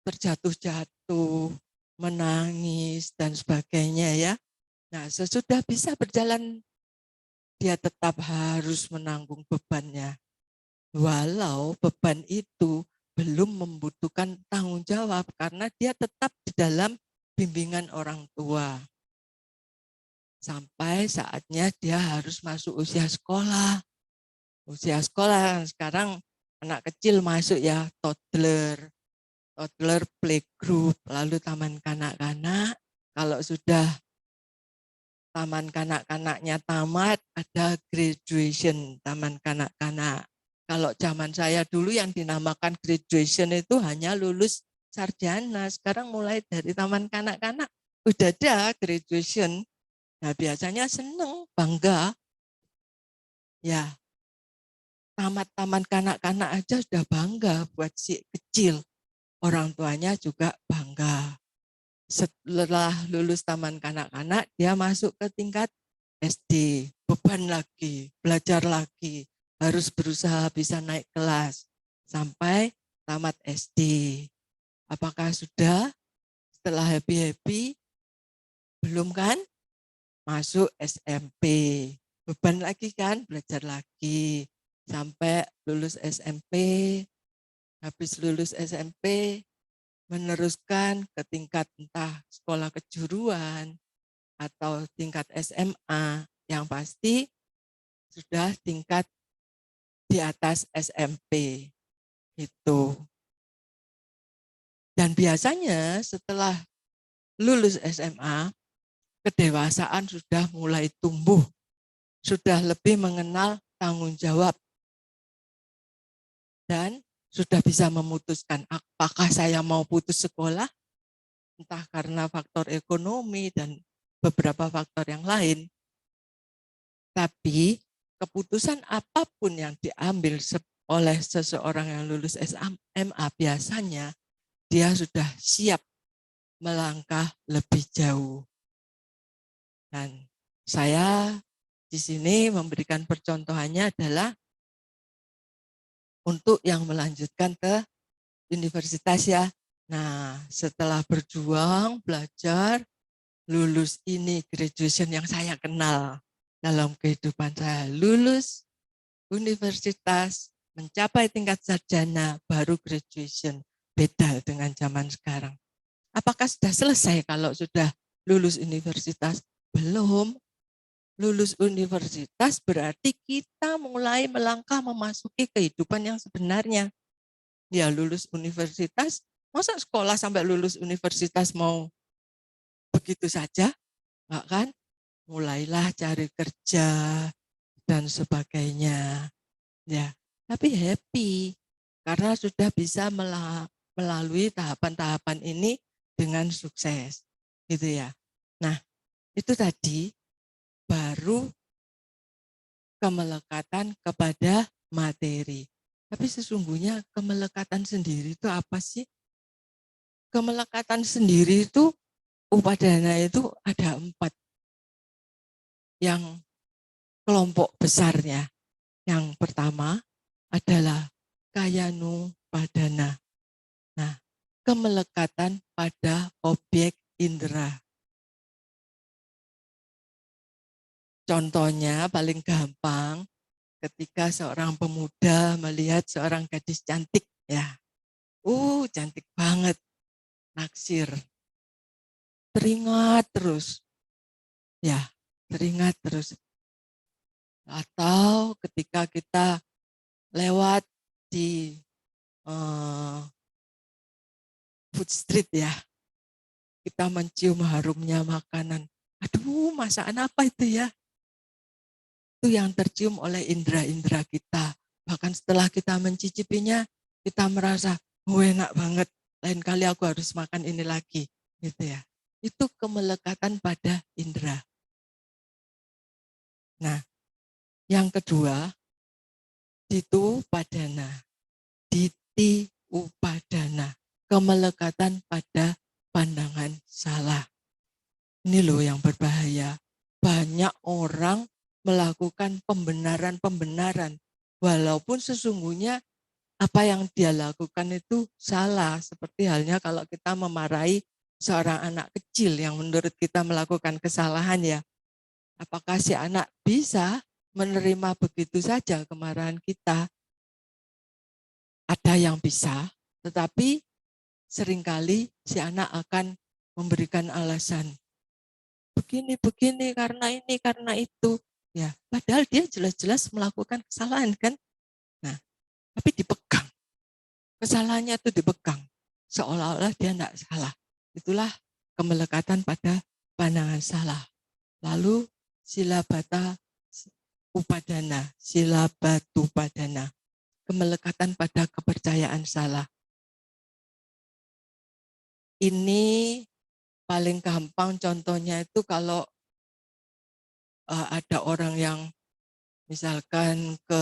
terjatuh-jatuh, menangis, dan sebagainya ya. Nah, sesudah bisa berjalan, dia tetap harus menanggung bebannya. Walau beban itu belum membutuhkan tanggung jawab, karena dia tetap di dalam bimbingan orang tua. Sampai saatnya dia harus masuk usia sekolah. Usia sekolah sekarang anak kecil masuk ya, toddler playgroup, lalu taman kanak-kanak. Kalau sudah taman kanak-kanaknya tamat, ada graduation taman kanak-kanak. Kalau zaman saya dulu yang dinamakan graduation itu hanya lulus sarjana. Sekarang mulai dari taman kanak-kanak udah ada graduation. Nah, biasanya seneng, bangga. Ya, taman kanak-kanak aja sudah bangga buat si kecil. Orang tuanya juga bangga. Setelah lulus taman kanak-kanak, dia masuk ke tingkat SD. Beban lagi, belajar lagi. Harus berusaha bisa naik kelas. Sampai tamat SD. Apakah sudah? Setelah happy-happy? Belum kan? Masuk SMP. Beban lagi kan? Belajar lagi. Sampai lulus SMP. Habis lulus SMP, meneruskan ke tingkat entah sekolah kejuruan atau tingkat SMA, yang pasti sudah tingkat di atas SMP itu. Dan biasanya setelah lulus SMA, kedewasaan sudah mulai tumbuh, sudah lebih mengenal tanggung jawab, dan sudah bisa memutuskan apakah saya mau putus sekolah, entah karena faktor ekonomi dan beberapa faktor yang lain. Tapi keputusan apapun yang diambil oleh seseorang yang lulus SMA, biasanya dia sudah siap melangkah lebih jauh. Dan saya di sini memberikan percontohannya adalah untuk yang melanjutkan ke universitas ya. Nah, setelah berjuang, belajar, lulus ini graduation yang saya kenal dalam kehidupan saya. Lulus universitas, mencapai tingkat sarjana, baru graduation. Beda dengan zaman sekarang. Apakah sudah selesai kalau sudah lulus universitas? Belum. Lulus universitas berarti kita mulai melangkah memasuki kehidupan yang sebenarnya. Ya, lulus universitas, masa sekolah sampai lulus universitas mau begitu saja? Enggak kan? Mulailah cari kerja dan sebagainya. Ya, tapi happy karena sudah bisa melalui tahapan-tahapan ini dengan sukses. Gitu ya. Nah, itu tadi baru kemelekatan kepada materi. Tapi sesungguhnya kemelekatan sendiri itu apa sih? Kemelekatan sendiri itu upadana itu ada 4 yang kelompok besarnya. Yang pertama adalah kayanu padana. Nah, kemelekatan pada objek indera. Contohnya paling gampang ketika seorang pemuda melihat seorang gadis cantik, ya, cantik banget, naksir, teringat terus, ya, teringat terus. Atau ketika kita lewat di food street, ya, kita mencium harumnya makanan. Aduh, masakan apa itu ya? Itu yang tercium oleh indera-indera kita. Bahkan setelah kita mencicipinya, kita merasa, enak banget. Lain kali aku harus makan ini lagi, gitu ya. Itu kemelekatan pada indera. Nah, yang kedua, ditu padana, diti upadana, kemelekatan pada pandangan salah. Ini loh yang berbahaya. Banyak orang melakukan pembenaran-pembenaran, walaupun sesungguhnya apa yang dia lakukan itu salah. Seperti halnya kalau kita memarahi seorang anak kecil yang menurut kita melakukan kesalahan, ya. Apakah si anak bisa menerima begitu saja kemarahan kita? Ada yang bisa, tetapi seringkali si anak akan memberikan alasan. Begini, karena ini, karena itu. Ya, padahal dia jelas-jelas melakukan kesalahan, kan? Nah, tapi dipegang. Kesalahannya itu dipegang. Seolah-olah dia tidak salah. Itulah kemelekatan pada pandangan salah. Lalu silabata upadana, silabatu padana, kemelekatan pada kepercayaan salah. Ini paling gampang contohnya itu kalau ada orang yang misalkan ke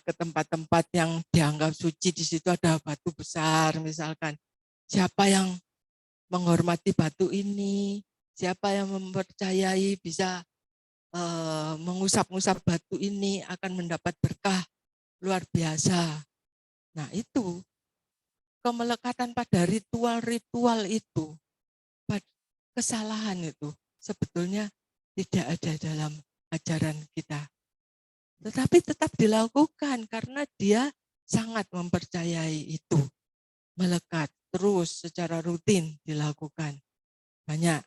tempat-tempat yang dianggap suci, di situ ada batu besar misalkan. Siapa yang menghormati batu ini? Siapa yang mempercayai bisa mengusap-ngusap batu ini akan mendapat berkah luar biasa. Nah, itu kemelekatan pada ritual-ritual itu, kesalahan itu sebetulnya tidak ada dalam ajaran kita. Tetapi tetap dilakukan karena dia sangat mempercayai itu. Melekat terus secara rutin dilakukan. Banyak.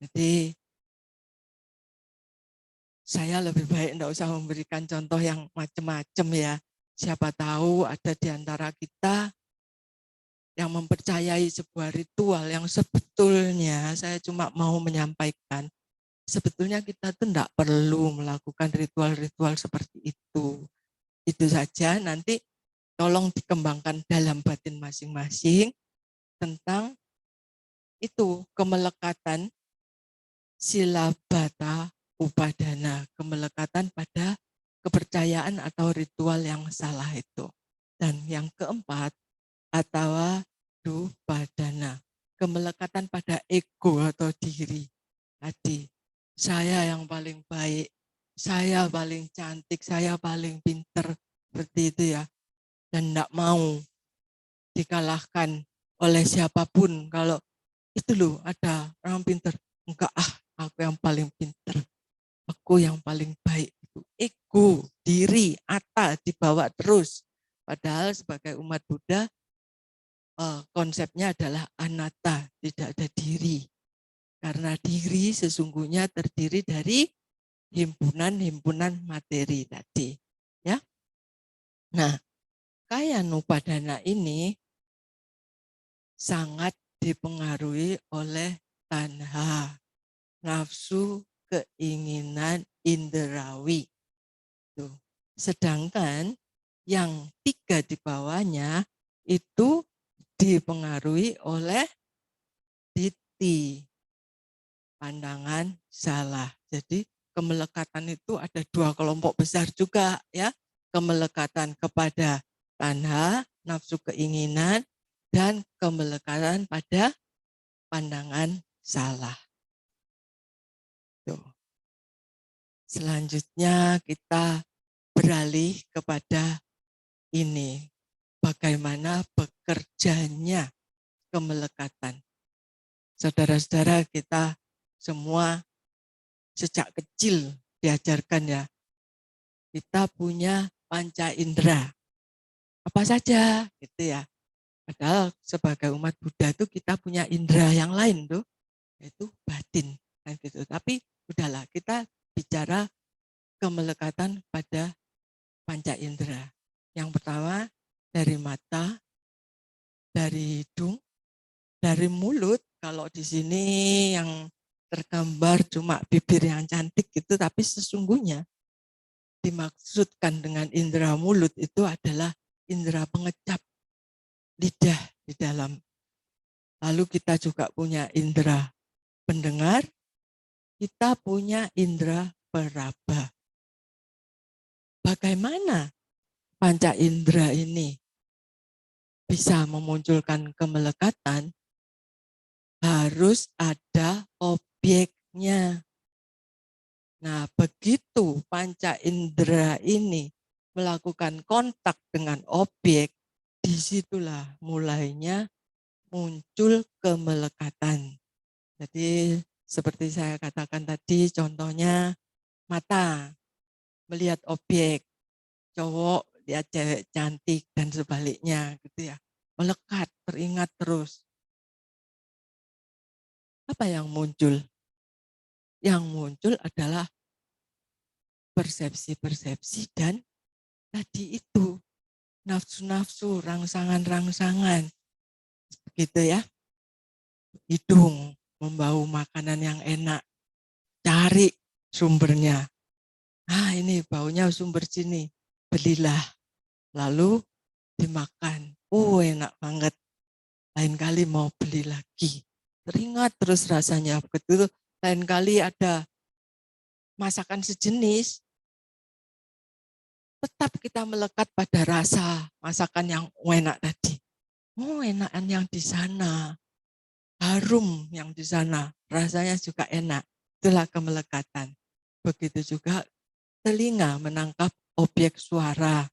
Jadi saya lebih baik tidak usah memberikan contoh yang macam-macam, ya. Siapa tahu ada di antara kita yang mempercayai sebuah ritual yang sebetulnya saya cuma mau menyampaikan. Sebetulnya kita tuh tidak perlu melakukan ritual-ritual seperti itu. Itu saja, nanti tolong dikembangkan dalam batin masing-masing tentang itu kemelekatan silabata upadana, kemelekatan pada kepercayaan atau ritual yang salah itu. Dan yang keempat, atawa dupadana, kemelekatan pada ego atau diri. Tadi, saya yang paling baik, saya paling cantik, saya paling pinter, seperti itu, ya. Dan tidak mau dikalahkan oleh siapapun. Kalau itu loh ada orang pinter, enggak, aku yang paling pinter, aku yang paling baik. Itu ego, diri, atta dibawa terus. Padahal sebagai umat Buddha konsepnya adalah anatta, tidak ada diri. Karena diri sesungguhnya terdiri dari himpunan-himpunan materi tadi, ya. Nah, kaya nupadana ini sangat dipengaruhi oleh tanha, nafsu, keinginan inderawi. Tuh. Sedangkan yang tiga di bawahnya itu dipengaruhi oleh diti, pandangan salah. Jadi kemelekatan itu ada dua kelompok besar juga, ya. Kemelekatan kepada tanha, nafsu keinginan, dan kemelekatan pada pandangan salah. Tuh. Selanjutnya kita beralih kepada ini, bagaimana bekerjanya kemelekatan. Saudara-saudara, kita semua sejak kecil diajarkan, ya, kita punya panca indera. Apa saja gitu ya. Padahal sebagai umat Buddha itu kita punya indera yang lain tuh, yaitu batin kan gitu. Tapi udahlah, kita bicara kemelekatan pada panca indera. Yang pertama dari mata, dari hidung, dari mulut. Kalau di sini yang tergambar cuma bibir yang cantik gitu, tapi sesungguhnya dimaksudkan dengan indera mulut itu adalah indera pengecap lidah di dalam. Lalu kita juga punya indera pendengar, kita punya indera peraba. Bagaimana panca indera ini bisa memunculkan kemelekatan? Harus ada objeknya. Nah, begitu panca indera ini melakukan kontak dengan objek, disitulah mulainya muncul kemelekatan. Jadi seperti saya katakan tadi, contohnya mata melihat objek, cowok lihat cewek cantik dan sebaliknya gitu ya. Melekat, teringat terus. Apa yang muncul? Yang muncul adalah persepsi-persepsi dan tadi itu nafsu-nafsu, rangsangan-rangsangan. Begitu ya. Hidung membau makanan yang enak. Cari sumbernya. Ah, ini baunya sumber sini. Belilah. Lalu dimakan. Oh, enak banget. Lain kali mau beli lagi. Teringat terus rasanya. Begitu lain kali ada masakan sejenis, tetap kita melekat pada rasa masakan yang enak tadi. Oh, enakan yang di sana. Harum yang di sana. Rasanya juga enak. Itulah kemelekatan. Begitu juga telinga menangkap objek suara.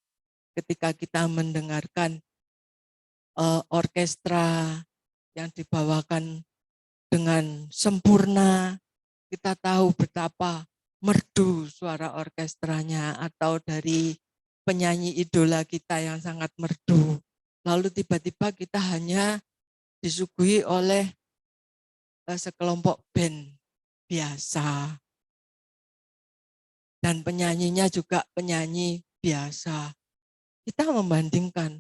Ketika kita mendengarkan orkestra yang dibawakan dengan sempurna, kita tahu betapa merdu suara orkestranya, atau dari penyanyi idola kita yang sangat merdu. Lalu tiba-tiba kita hanya disuguhi oleh sekelompok band biasa. Dan penyanyinya juga penyanyi biasa. Kita membandingkan,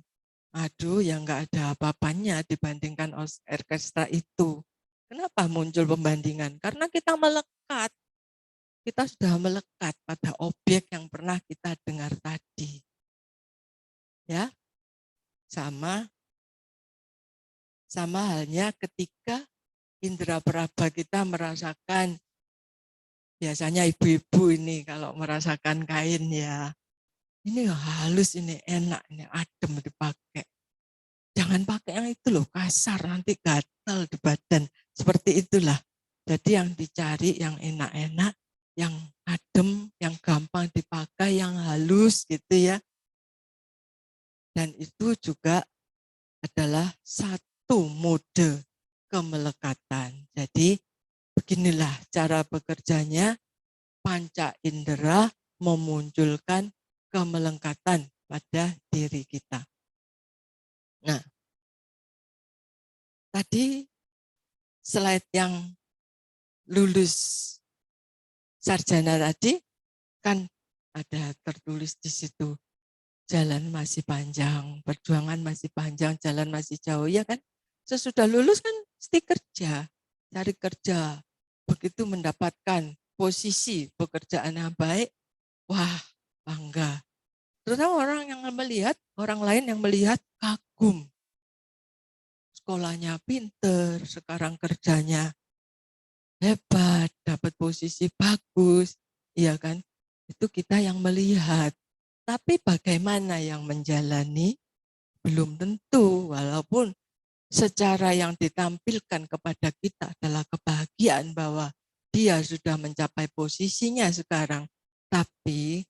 aduh yang nggak ada apa-apanya dibandingkan orkestra itu. Kenapa muncul pembandingan? Karena kita melekat. Kita sudah melekat pada objek yang pernah kita dengar tadi. Ya, sama halnya ketika indera peraba kita merasakan, biasanya ibu-ibu ini kalau merasakan kain ya, ini halus, ini enak, ini adem dipakai. Jangan pakai yang itu loh, kasar, nanti gatal di badan. Seperti itulah. Jadi yang dicari yang enak-enak, yang adem, yang gampang dipakai, yang halus gitu ya. Dan itu juga adalah satu mode kemelekatan. Jadi beginilah cara bekerjanya panca indera memunculkan kemelekatan pada diri kita. Nah, tadi slide yang lulus sarjana tadi kan ada tertulis di situ, jalan masih panjang, perjuangan masih panjang, jalan masih jauh, ya kan? Sesudah lulus kan mesti kerja, cari kerja. Begitu mendapatkan posisi pekerjaan yang baik, wah bangga. Terutama orang lain yang melihat kagum. Sekolahnya pinter, sekarang kerjanya hebat, dapat posisi bagus, iya kan? Itu kita yang melihat. Tapi bagaimana yang menjalani? Belum tentu, walaupun secara yang ditampilkan kepada kita adalah kebahagiaan bahwa dia sudah mencapai posisinya sekarang. Tapi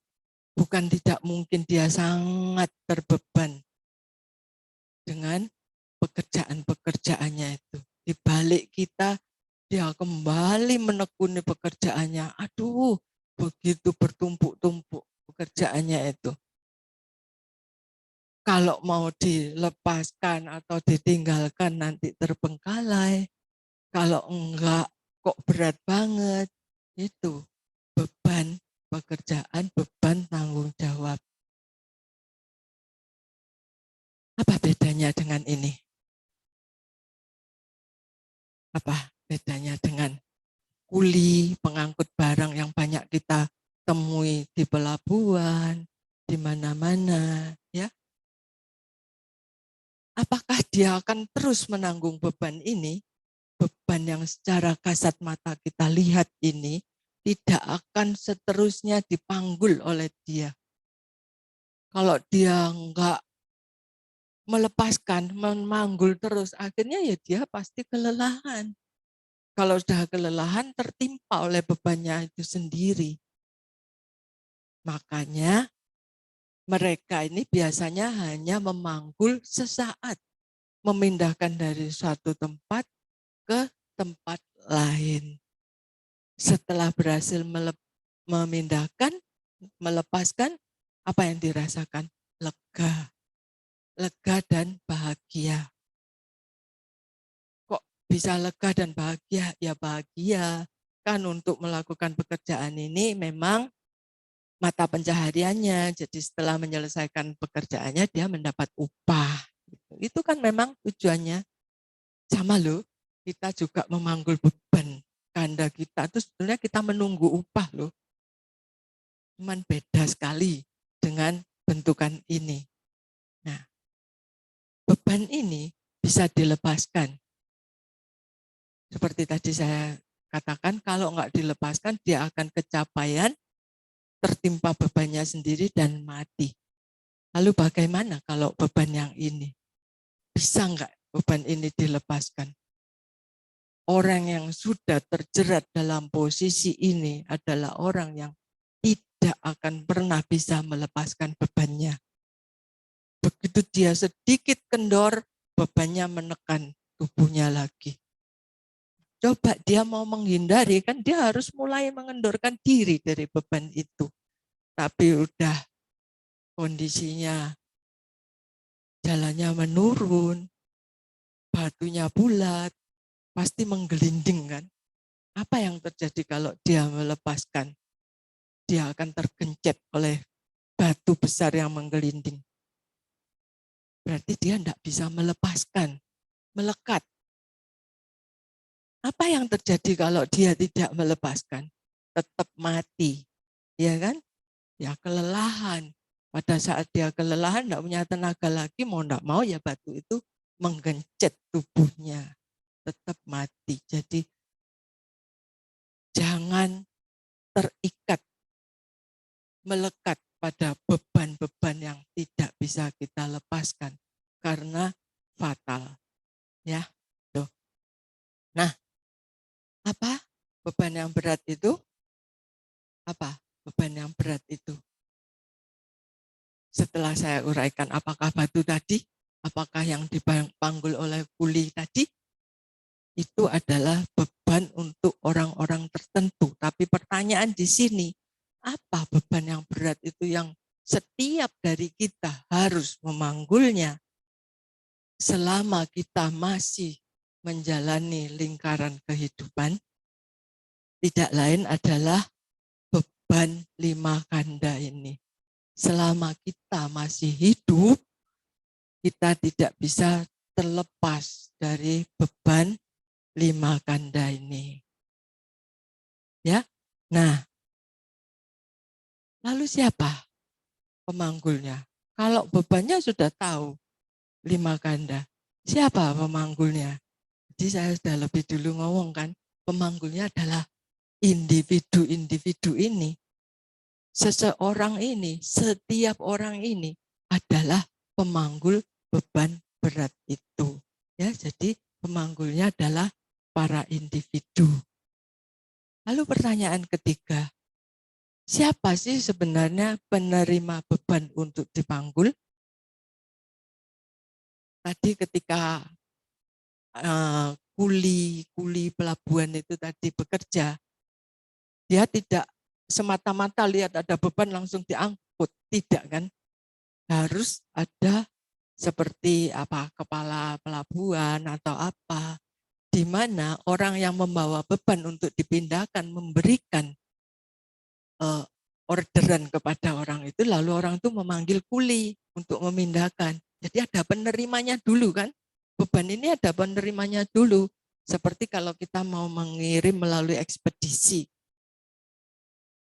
bukan tidak mungkin dia sangat terbeban dengan pekerjaan-pekerjaannya itu. Di balik kita, dia kembali menekuni pekerjaannya. Aduh, begitu bertumpuk-tumpuk pekerjaannya itu. Kalau mau dilepaskan atau ditinggalkan nanti terbengkalai. Kalau enggak kok berat banget. Itu beban pekerjaan, beban tanggung jawab. Apa bedanya dengan ini? Apa bedanya dengan kuli pengangkut barang yang banyak kita temui di pelabuhan, di mana-mana, ya? Apakah dia akan terus menanggung beban ini? Beban yang secara kasat mata kita lihat ini tidak akan seterusnya dipanggul oleh dia. Kalau dia enggak melepaskan, memanggul terus, akhirnya ya dia pasti kelelahan. Kalau sudah kelelahan, tertimpa oleh bebannya itu sendiri. Makanya mereka ini biasanya hanya memanggul sesaat, memindahkan dari suatu tempat ke tempat lain. Setelah berhasil memindahkan, melepaskan, apa yang dirasakan? Lega. Lega dan bahagia. Kok bisa lega dan bahagia? Ya bahagia. Kan untuk melakukan pekerjaan ini memang mata pencahariannya. Jadi setelah menyelesaikan pekerjaannya dia mendapat upah. Itu kan memang tujuannya. Sama loh, kita juga memanggul beban ganda kita. Itu sebenarnya kita menunggu upah loh. Cuman beda sekali dengan bentukan ini. Nah, beban ini bisa dilepaskan. Seperti tadi saya katakan, kalau nggak dilepaskan, dia akan kecapaian, tertimpa bebannya sendiri dan mati. Lalu bagaimana kalau beban yang ini? Bisa nggak beban ini dilepaskan? Orang yang sudah terjerat dalam posisi ini adalah orang yang tidak akan pernah bisa melepaskan bebannya. Begitu dia sedikit kendor, bebannya menekan tubuhnya lagi. Coba dia mau menghindari, kan dia harus mulai mengendorkan diri dari beban itu. Tapi udah kondisinya jalannya menurun, batunya bulat, pasti menggelinding kan. Apa yang terjadi kalau dia melepaskan? Dia akan tergencet oleh batu besar yang menggelinding. Berarti dia tidak bisa melepaskan, melekat. Apa yang terjadi kalau dia tidak melepaskan? Tetap mati, ya kan? Ya kelelahan. Pada saat dia kelelahan, tidak punya tenaga lagi, mau tidak mau ya batu itu menggencet tubuhnya. Tetap mati. Jadi jangan terikat, melekat pada beban-beban yang tidak bisa kita lepaskan. Karena fatal. Ya, tuh. Nah, apa beban yang berat itu? Apa beban yang berat itu? Setelah saya uraikan apakah batu tadi, apakah yang dipanggul oleh kuli tadi, itu adalah beban untuk orang-orang tertentu. Tapi pertanyaan di sini, apa beban yang berat itu yang setiap dari kita harus memanggulnya selama kita masih menjalani lingkaran kehidupan? Tidak lain adalah beban 5 kanda ini. Selama kita masih hidup, kita tidak bisa terlepas dari beban 5 kanda ini. Ya. Nah, lalu siapa pemanggulnya? Kalau bebannya sudah tahu 5 kanda, siapa pemanggulnya? Jadi saya sudah lebih dulu ngomong kan, pemanggulnya adalah individu-individu ini. Seseorang ini, setiap orang ini adalah pemanggul beban berat itu. Ya, jadi pemanggulnya adalah para individu. Lalu pertanyaan ketiga, siapa sih sebenarnya penerima beban untuk dipanggul? Tadi ketika kuli pelabuhan itu tadi bekerja, dia tidak semata-mata lihat ada beban langsung diangkut, tidak kan? Harus ada seperti apa, kepala pelabuhan atau apa, di mana orang yang membawa beban untuk dipindahkan memberikan orderan kepada orang itu, lalu orang itu memanggil kuli untuk memindahkan. Jadi ada penerimanya dulu kan, beban ini ada penerimanya dulu. Seperti kalau kita mau mengirim melalui ekspedisi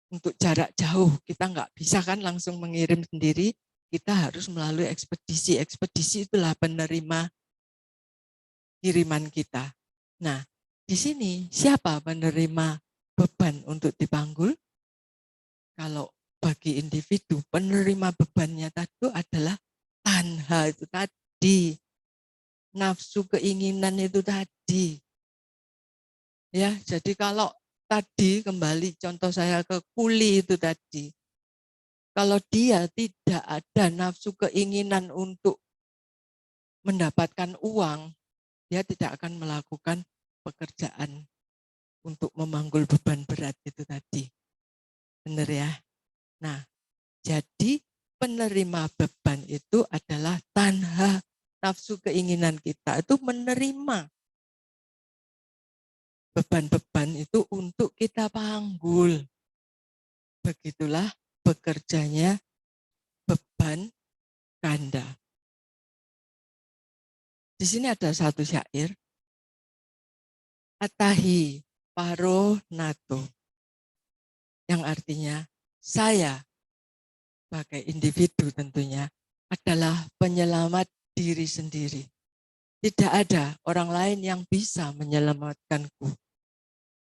untuk jarak jauh, kita nggak bisa kan langsung mengirim sendiri, kita harus melalui ekspedisi. Ekspedisi itulah penerima kiriman kita. Nah, di sini siapa penerima beban untuk dipanggul? Kalau bagi individu, penerima bebannya tadi adalah tanha itu tadi, nafsu keinginan itu tadi. Ya, jadi kalau tadi kembali contoh saya ke kuli itu tadi, kalau dia tidak ada nafsu keinginan untuk mendapatkan uang, dia tidak akan melakukan pekerjaan untuk memanggul beban berat itu tadi. Benar ya? Nah, jadi penerima beban itu adalah tanha, nafsu keinginan kita itu menerima beban-beban itu untuk kita panggul. Begitulah bekerjanya beban ganda. Di sini ada satu syair, Atahi paro nato, yang artinya saya sebagai individu tentunya adalah penyelamat diri sendiri. Tidak ada orang lain yang bisa menyelamatkanku.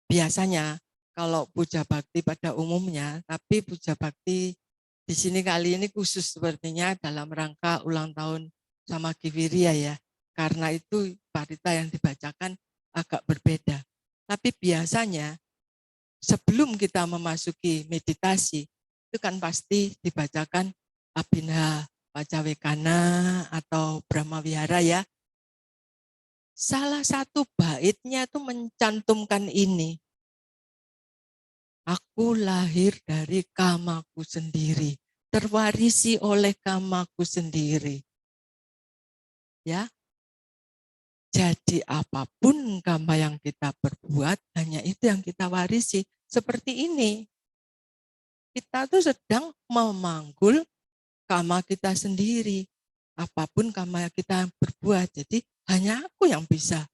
Biasanya kalau puja bakti pada umumnya, tapi puja bakti di sini kali ini khusus sepertinya dalam rangka ulang tahun sama Kiviria ya. Karena itu parita yang dibacakan agak berbeda. Tapi biasanya sebelum kita memasuki meditasi, itu kan pasti dibacakan Abhinha Pacawekana atau Brahma Vihara ya. Salah satu baitnya itu mencantumkan ini. Aku lahir dari kamaku sendiri, terwarisi oleh kamaku sendiri. Ya. Jadi apapun kama yang kita perbuat, hanya itu yang kita warisi. Seperti ini. Kita tuh sedang memanggul kama kita sendiri. Apapun kama yang kita berbuat. Jadi hanya aku yang bisa.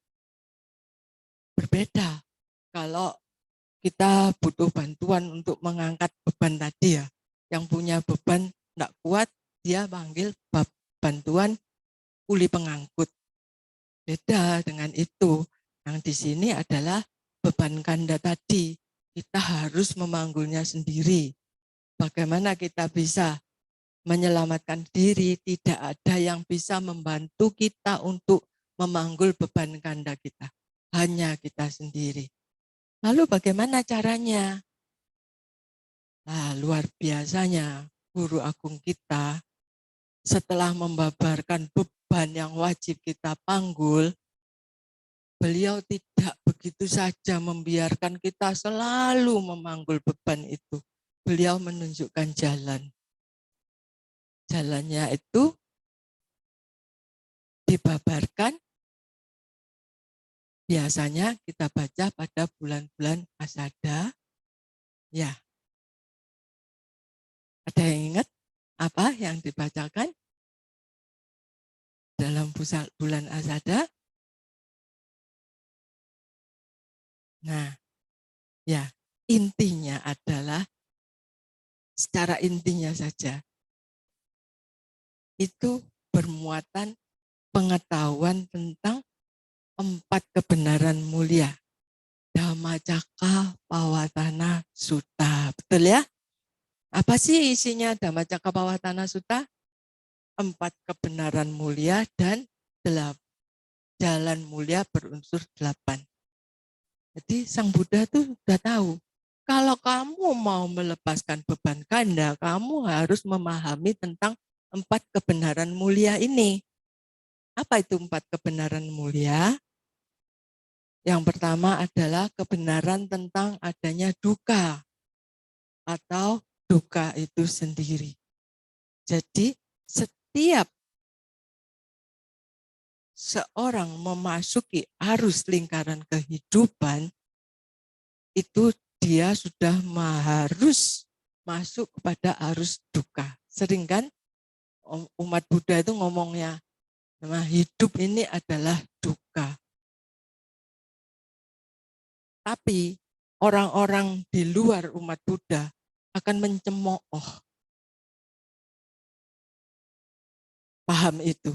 Berbeda. Kalau kita butuh bantuan untuk mengangkat beban tadi ya. Yang punya beban tidak kuat, dia panggil bantuan kuli pengangkut. Beda dengan itu. Yang di sini adalah beban ganda tadi. Kita harus memanggulnya sendiri. Bagaimana kita bisa menyelamatkan diri? Tidak ada yang bisa membantu kita untuk memanggul beban ganda kita. Hanya kita sendiri. Lalu bagaimana caranya? Nah, luar biasanya guru agung kita setelah membabarkan beban yang wajib kita panggul, beliau tidak begitu saja membiarkan kita selalu memanggul beban itu. Beliau menunjukkan jalan. Jalannya itu dibabarkan, biasanya kita baca pada bulan-bulan Asada. Ya, ada yang ingat apa yang dibacakan dalam bulan Asada? Nah, ya, intinya adalah, secara intinya saja, itu bermuatan pengetahuan tentang 4 kebenaran mulia. Dhammacakka Pawatana Sutta. Betul ya? Apa sih isinya Dhammacakka Pawatana Sutta? 4 kebenaran mulia dan jalan mulia berunsur 8. Jadi Sang Buddha tuh sudah tahu, kalau kamu mau melepaskan beban ganda, kamu harus memahami tentang 4 kebenaran mulia ini. Apa itu 4 kebenaran mulia? Yang pertama adalah kebenaran tentang adanya duka. atau duka itu sendiri. Jadi setiap seorang memasuki arus lingkaran kehidupan, itu dia sudah harus masuk kepada arus duka. Sering kan umat Buddha itu ngomongnya, nah, hidup ini adalah duka. Tapi orang-orang di luar umat Buddha akan mencemooh. Paham itu.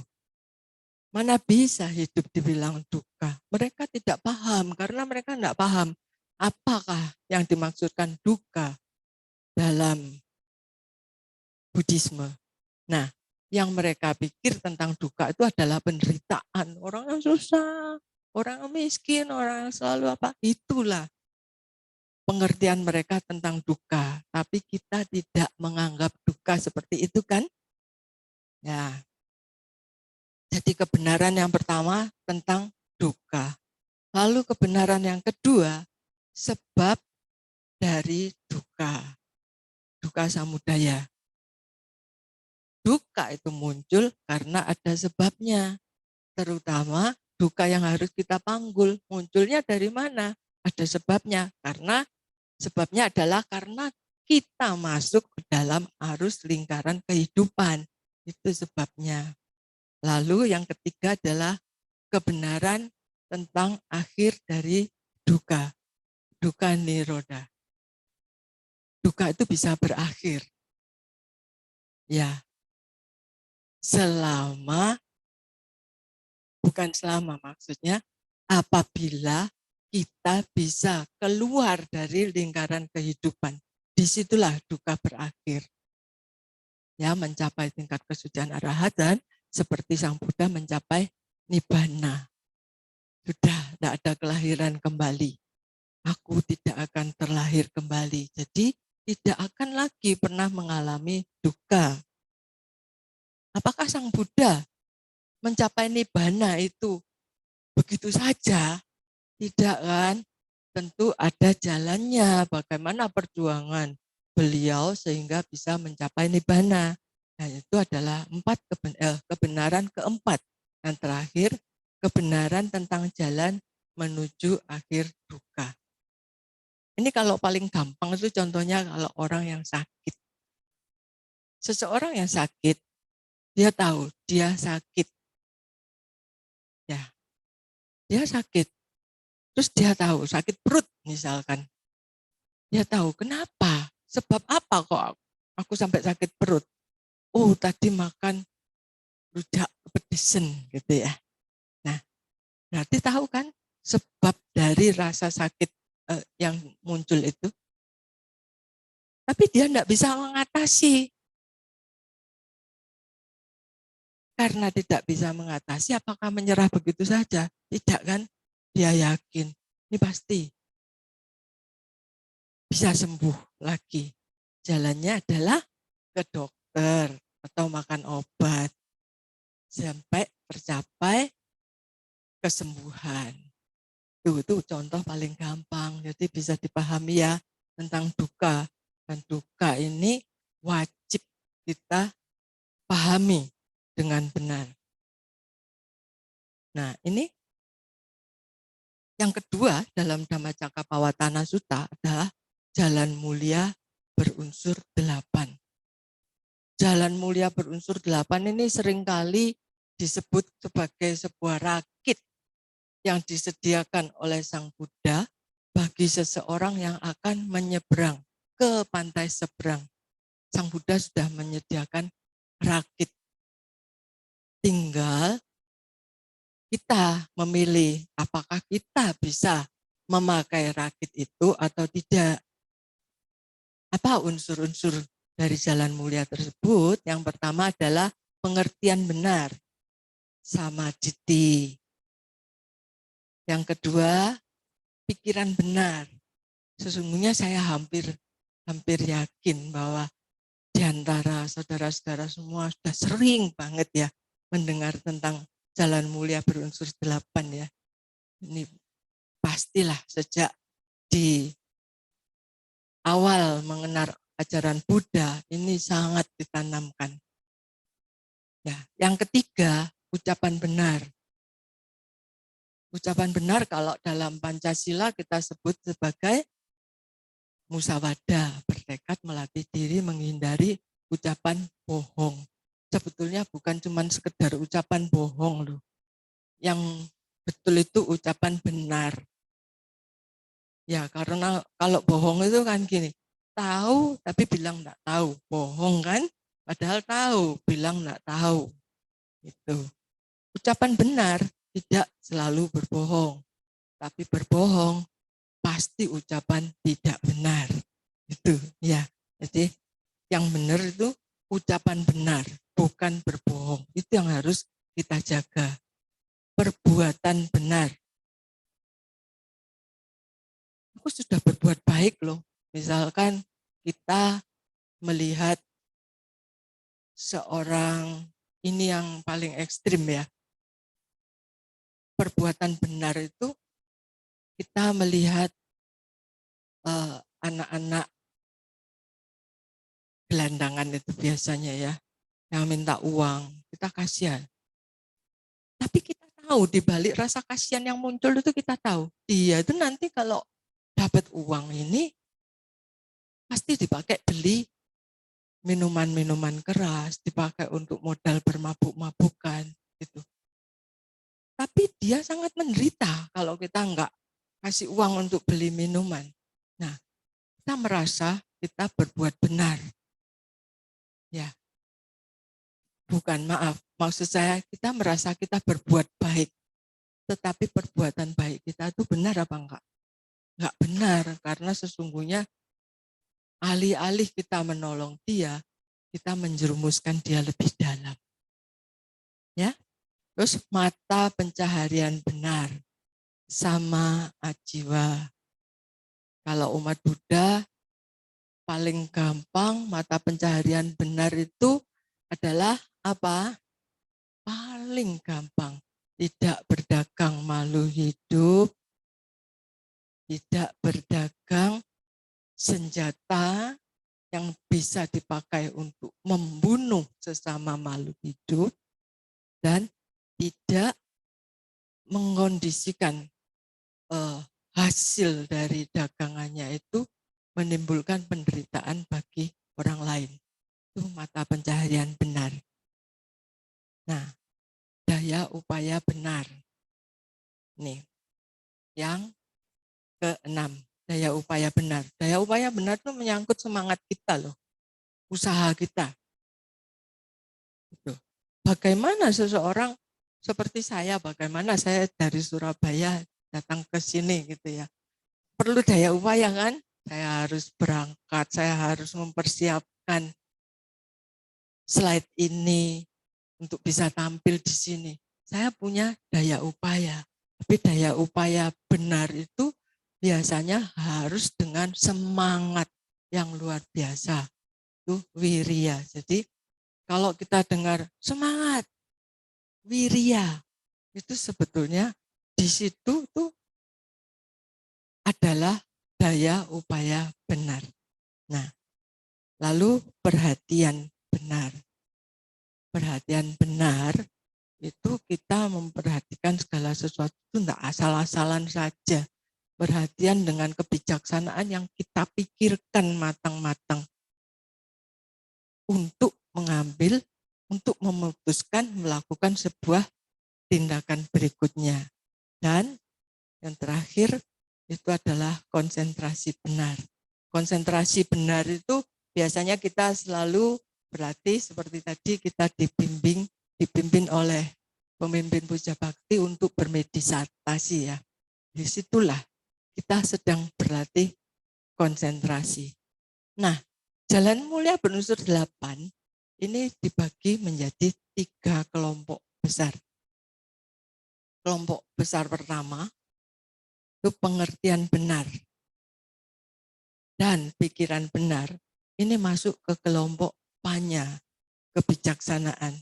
Mana bisa hidup dibilang duka? Mereka tidak paham karena mereka tidak paham apakah yang dimaksudkan duka dalam Buddhisme. Nah, yang mereka pikir tentang duka itu adalah penderitaan. Orang yang susah, orang yang miskin, orang yang selalu apa. Itulah pengertian mereka tentang duka. Tapi kita tidak menganggap duka seperti itu kan? Ya. Jadi kebenaran yang pertama tentang duka. Lalu kebenaran yang kedua, sebab dari duka. Duka samudaya. Duka itu muncul karena ada sebabnya. Terutama duka yang harus kita panggul. Munculnya dari mana? Ada sebabnya. Karena sebabnya adalah karena kita masuk ke dalam arus lingkaran kehidupan. Itu sebabnya. Lalu yang ketiga adalah kebenaran tentang akhir dari duka. Duka niroda. Duka itu bisa berakhir. Ya. Bukan selama maksudnya, apabila kita bisa keluar dari lingkaran kehidupan. Disitulah duka berakhir. Ya, mencapai tingkat kesucian arahatan seperti Sang Buddha mencapai nibbana. Sudah tidak ada kelahiran kembali. Aku tidak akan terlahir kembali. Jadi tidak akan lagi pernah mengalami duka. Apakah Sang Buddha mencapai nibbana itu begitu saja? Tidak kan? Tentu ada jalannya. Bagaimana perjuangan beliau sehingga bisa mencapai nibbana. Nah, itu adalah kebenaran keempat. Yang terakhir, kebenaran tentang jalan menuju akhir duka. Ini kalau paling gampang itu contohnya kalau orang yang sakit. Seseorang yang sakit, dia tahu dia sakit. Ya, dia sakit. Terus dia tahu sakit perut misalkan. Dia tahu kenapa, sebab apa kok aku sampai sakit perut. Oh, tadi makan rujak pedesen gitu ya. Nah, berarti tahu kan sebab dari rasa sakit yang muncul itu. Tapi dia tidak bisa mengatasi. Karena tidak bisa mengatasi, apakah menyerah begitu saja? Tidak kan? Dia yakin, ini pasti bisa sembuh lagi. Jalannya adalah ke dokter atau makan obat sampai tercapai kesembuhan. Itu contoh paling gampang. Jadi bisa dipahami ya tentang duka. Dan duka ini wajib kita pahami dengan benar. Nah, ini yang kedua dalam Dhammacakkappavattana Sutta adalah jalan mulia berunsur 8. Jalan mulia berunsur 8 ini seringkali disebut sebagai sebuah rakit yang disediakan oleh Sang Buddha bagi seseorang yang akan menyeberang ke pantai seberang. Sang Buddha sudah menyediakan rakit. Tinggal kita memilih apakah kita bisa memakai rakit itu atau tidak. Apa unsur-unsur dari jalan mulia tersebut? Yang pertama adalah pengertian benar, samadhi. Yang kedua, pikiran benar. Sesungguhnya saya hampir yakin bahwa di antara saudara-saudara semua sudah sering banget ya mendengar tentang jalan mulia berunsur 8 ya. Ini pastilah sejak di awal ajaran Buddha ini sangat ditanamkan. Ya, yang ketiga, ucapan benar. Ucapan benar kalau dalam Pancasila kita sebut sebagai musyawadah, bertekad melatih diri menghindari ucapan bohong. Sebetulnya bukan cuma sekedar ucapan bohong loh. Yang betul itu ucapan benar. Ya, karena kalau bohong itu kan gini, tahu tapi bilang enggak tahu, bohong kan? Padahal tahu, bilang enggak tahu. Itu. Ucapan benar tidak selalu berbohong, tapi berbohong pasti ucapan tidak benar. Itu ya. Jadi yang benar itu ucapan benar, bukan berbohong. Itu yang harus kita jaga. Perbuatan benar. Aku sudah berbuat baik loh. Misalkan kita melihat seorang, ini yang paling ekstrim ya. Perbuatan benar itu kita melihat anak-anak gelandangan itu biasanya ya, yang minta uang, kita kasihan. Tapi kita tahu di balik rasa kasihan yang muncul itu kita tahu, dia itu nanti kalau dapat uang ini pasti dipakai beli minuman-minuman keras, dipakai untuk modal bermabuk-mabukan gitu. Tapi dia sangat menderita kalau kita enggak kasih uang untuk beli minuman. Nah, kita merasa kita berbuat benar. Ya. Bukan, maaf. Maksud saya kita merasa kita berbuat baik. Tetapi perbuatan baik kita itu benar apa enggak? Enggak benar, karena sesungguhnya alih-alih kita menolong dia, kita menjerumuskan dia lebih dalam. Ya. Terus mata pencaharian benar sama ajiwa. Kalau umat Buddha paling gampang mata pencaharian benar itu adalah apa? Paling gampang. Tidak berdagang malu hidup, tidak berdagang senjata yang bisa dipakai untuk membunuh sesama makhluk hidup, dan tidak mengkondisikan hasil dari dagangannya itu menimbulkan penderitaan bagi orang lain. Itu mata pencaharian benar. Nah, daya upaya benar. Nih, yang keenam, daya upaya benar. Daya upaya benar itu menyangkut semangat kita loh, usaha kita. Gitu. Bagaimana seseorang seperti saya, bagaimana saya dari Surabaya datang ke sini gitu ya. Perlu daya upaya kan? Saya harus berangkat, saya harus mempersiapkan slide ini untuk bisa tampil di sini. Saya punya daya upaya, tapi daya upaya benar itu biasanya harus dengan semangat yang luar biasa. Itu wirya. Jadi kalau kita dengar semangat, wirya, itu sebetulnya di situ tuh adalah daya upaya benar. Nah, lalu perhatian benar. Perhatian benar itu kita memperhatikan segala sesuatu itu tidak asal-asalan saja. Perhatian dengan kebijaksanaan yang kita pikirkan matang-matang untuk mengambil, untuk memutuskan melakukan sebuah tindakan berikutnya. Dan yang terakhir itu adalah konsentrasi benar. Konsentrasi benar itu biasanya kita selalu berlatih seperti tadi kita dipimpin oleh pemimpin puja bakti untuk bermeditasi ya. Disitulah kita sedang berlatih konsentrasi. Nah, Jalan Mulia Berunsur 8 ini dibagi menjadi 3 kelompok besar. Kelompok besar pertama itu pengertian benar dan pikiran benar. Ini masuk ke kelompok panya, kebijaksanaan.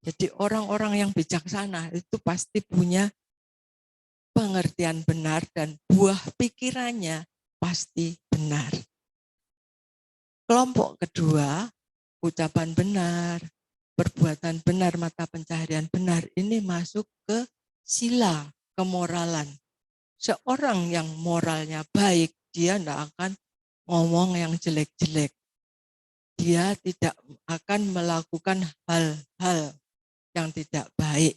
Jadi orang-orang yang bijaksana itu pasti punya pengertian benar dan buah pikirannya pasti benar. kelompok kedua, ucapan benar, perbuatan benar, mata pencaharian benar, ini masuk ke sila kemoralan. Seorang yang moralnya baik, dia tidak akan ngomong yang jelek-jelek. Dia tidak akan melakukan hal-hal yang tidak baik.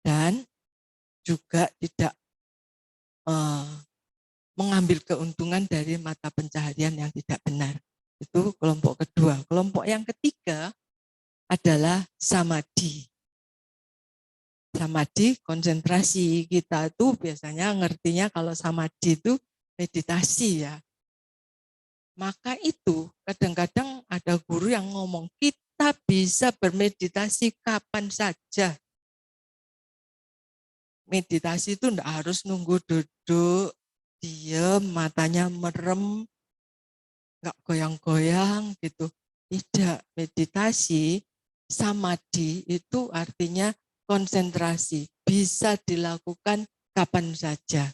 Dan juga tidak mengambil keuntungan dari mata pencaharian yang tidak benar. Itu kelompok kedua. Kelompok yang ketiga adalah samadhi. Samadhi, konsentrasi. Kita tuh biasanya ngertinya kalau samadhi itu meditasi ya. Maka itu kadang-kadang ada guru yang ngomong, kita bisa bermeditasi kapan saja. Meditasi itu enggak harus nunggu duduk, diam, matanya merem, enggak goyang-goyang gitu. Tidak, meditasi, samadhi itu artinya konsentrasi, bisa dilakukan kapan saja.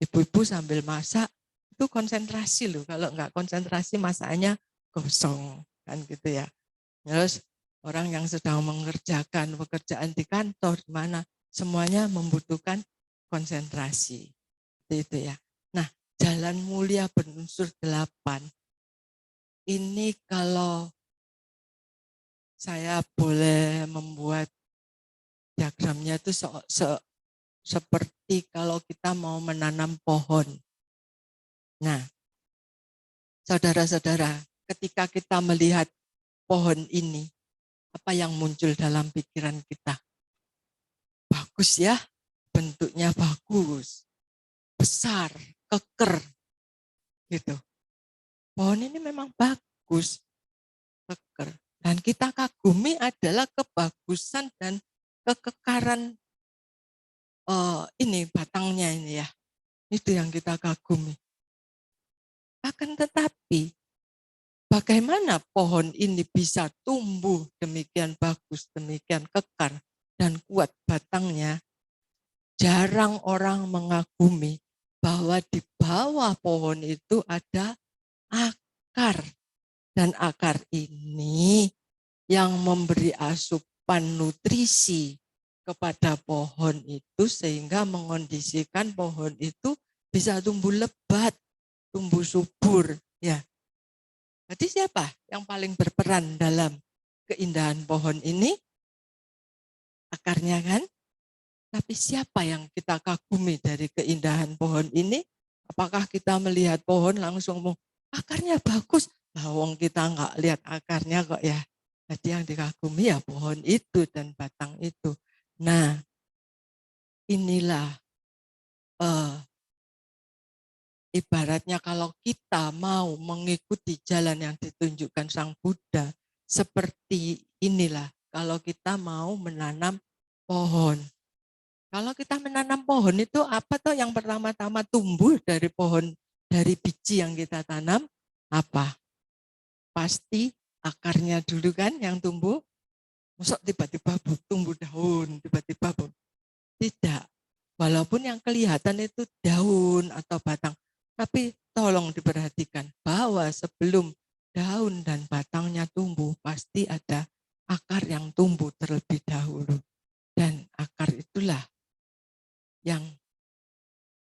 Ibu-ibu sambil masak, itu konsentrasi loh. Kalau enggak konsentrasi masaknya gosong, kan gitu ya. Terus orang yang sedang mengerjakan pekerjaan di kantor, di mana semuanya membutuhkan konsentrasi. Itu ya. Nah, jalan mulia berunsur 8. Ini kalau saya boleh membuat diagramnya itu seperti kalau kita mau menanam pohon. Nah, saudara-saudara, ketika kita melihat pohon ini, apa yang muncul dalam pikiran kita? Bagus ya, bentuknya bagus, besar, keker, gitu. Pohon ini memang bagus, keker. Dan kita kagumi adalah kebagusan dan kekekaran ini batangnya ini ya. Itu yang kita kagumi. Akan tetapi, bagaimana pohon ini bisa tumbuh demikian bagus, demikian kekar dan kuat batangnya? Jarang orang mengagumi bahwa di bawah pohon itu ada akar. Dan akar ini yang memberi asupan nutrisi kepada pohon itu sehingga mengondisikan pohon itu bisa tumbuh lebat, tumbuh subur. Ya. Jadi siapa yang paling berperan dalam keindahan pohon ini? Akarnya kan? Tapi siapa yang kita kagumi dari keindahan pohon ini? Apakah kita melihat pohon langsung mau akarnya bagus? Nah, wong kita nggak lihat akarnya kok ya. Jadi yang dikagumi ya pohon itu dan batang itu. Nah, inilah ibaratnya kalau kita mau mengikuti jalan yang ditunjukkan Sang Buddha, seperti inilah kalau kita mau menanam pohon. Kalau kita menanam pohon itu apa toh yang pertama-tama tumbuh dari pohon, dari biji yang kita tanam? Apa? Pasti akarnya dulu kan yang tumbuh. Masa tiba-tiba tumbuh daun, tiba-tiba tidak. Walaupun yang kelihatan itu daun atau batang. Tapi tolong diperhatikan bahwa sebelum daun dan batangnya tumbuh, pasti ada akar yang tumbuh terlebih dahulu. Dan akar itulah yang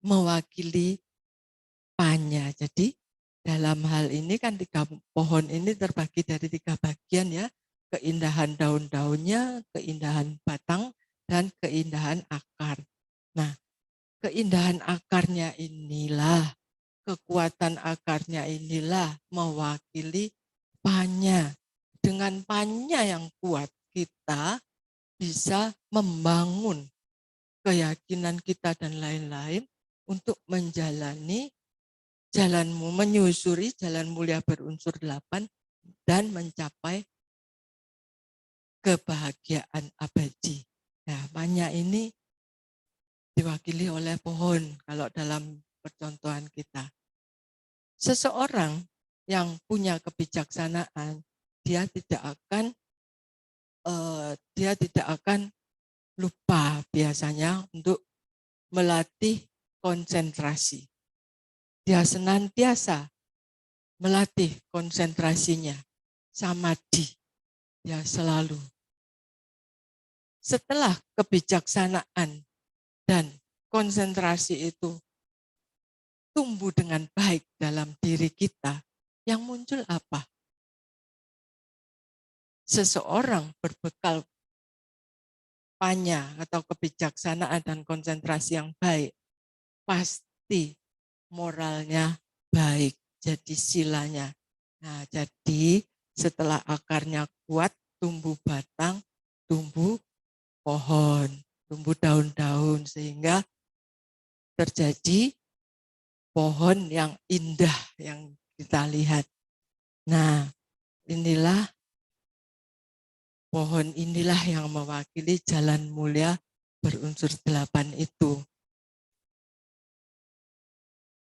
mewakili panya. Jadi dalam hal ini kan pohon ini terbagi dari 3 bagian ya. Keindahan daun-daunnya, keindahan batang, dan keindahan akar. Nah, keindahan akarnya inilah, kekuatan akarnya inilah mewakili panya. Dengan panya yang kuat, kita bisa membangun keyakinan kita dan lain-lain untuk menjalani jalanmu, menyusuri jalan mulia berunsur 8 dan mencapai kebahagiaan abadi. Nah, panya ini diwakili oleh pohon kalau dalam percontohan kita. Seseorang yang punya kebijaksanaan, dia tidak akan lupa biasanya untuk melatih konsentrasi. Dia senantiasa melatih konsentrasinya, samadhi, ya selalu. Setelah kebijaksanaan dan konsentrasi itu tumbuh dengan baik dalam diri kita, yang muncul apa? Seseorang berbekal panya atau kebijaksanaan dan konsentrasi yang baik, pasti moralnya baik, jadi silanya. Nah, jadi setelah akarnya kuat, tumbuh batang, tumbuh pohon, tumbuh daun-daun, sehingga terjadi pohon yang indah yang kita lihat. Nah, inilah pohon inilah yang mewakili jalan mulia berunsur 8 itu.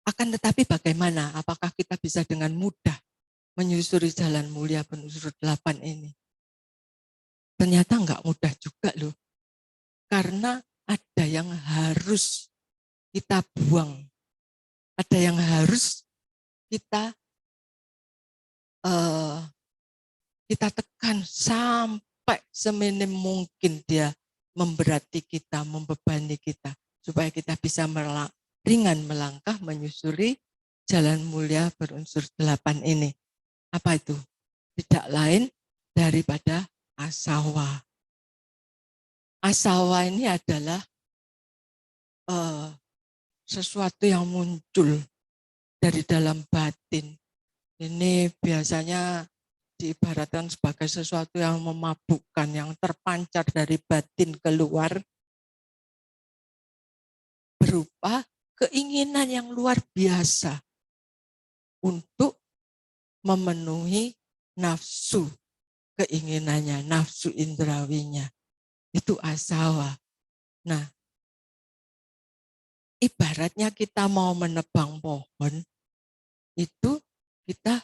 Akan tetapi bagaimana? Apakah kita bisa dengan mudah menyusuri jalan mulia berunsur 8 ini? Ternyata enggak mudah juga loh. Karena ada yang harus kita buang. Ada yang harus kita tekan sampai seminim mungkin dia memberati kita, membebani kita, supaya kita bisa ringan melangkah menyusuri jalan mulia berunsur 8 ini. Apa itu? Tidak lain daripada asawa. Asawa ini adalah sesuatu yang muncul dari dalam batin. Ini biasanya diibaratkan sebagai sesuatu yang memabukkan, yang terpancar dari batin keluar, berupa keinginan yang luar biasa untuk memenuhi nafsu keinginannya, nafsu indrawinya. Itu asawa. Nah, ibaratnya kita mau menebang pohon, itu kita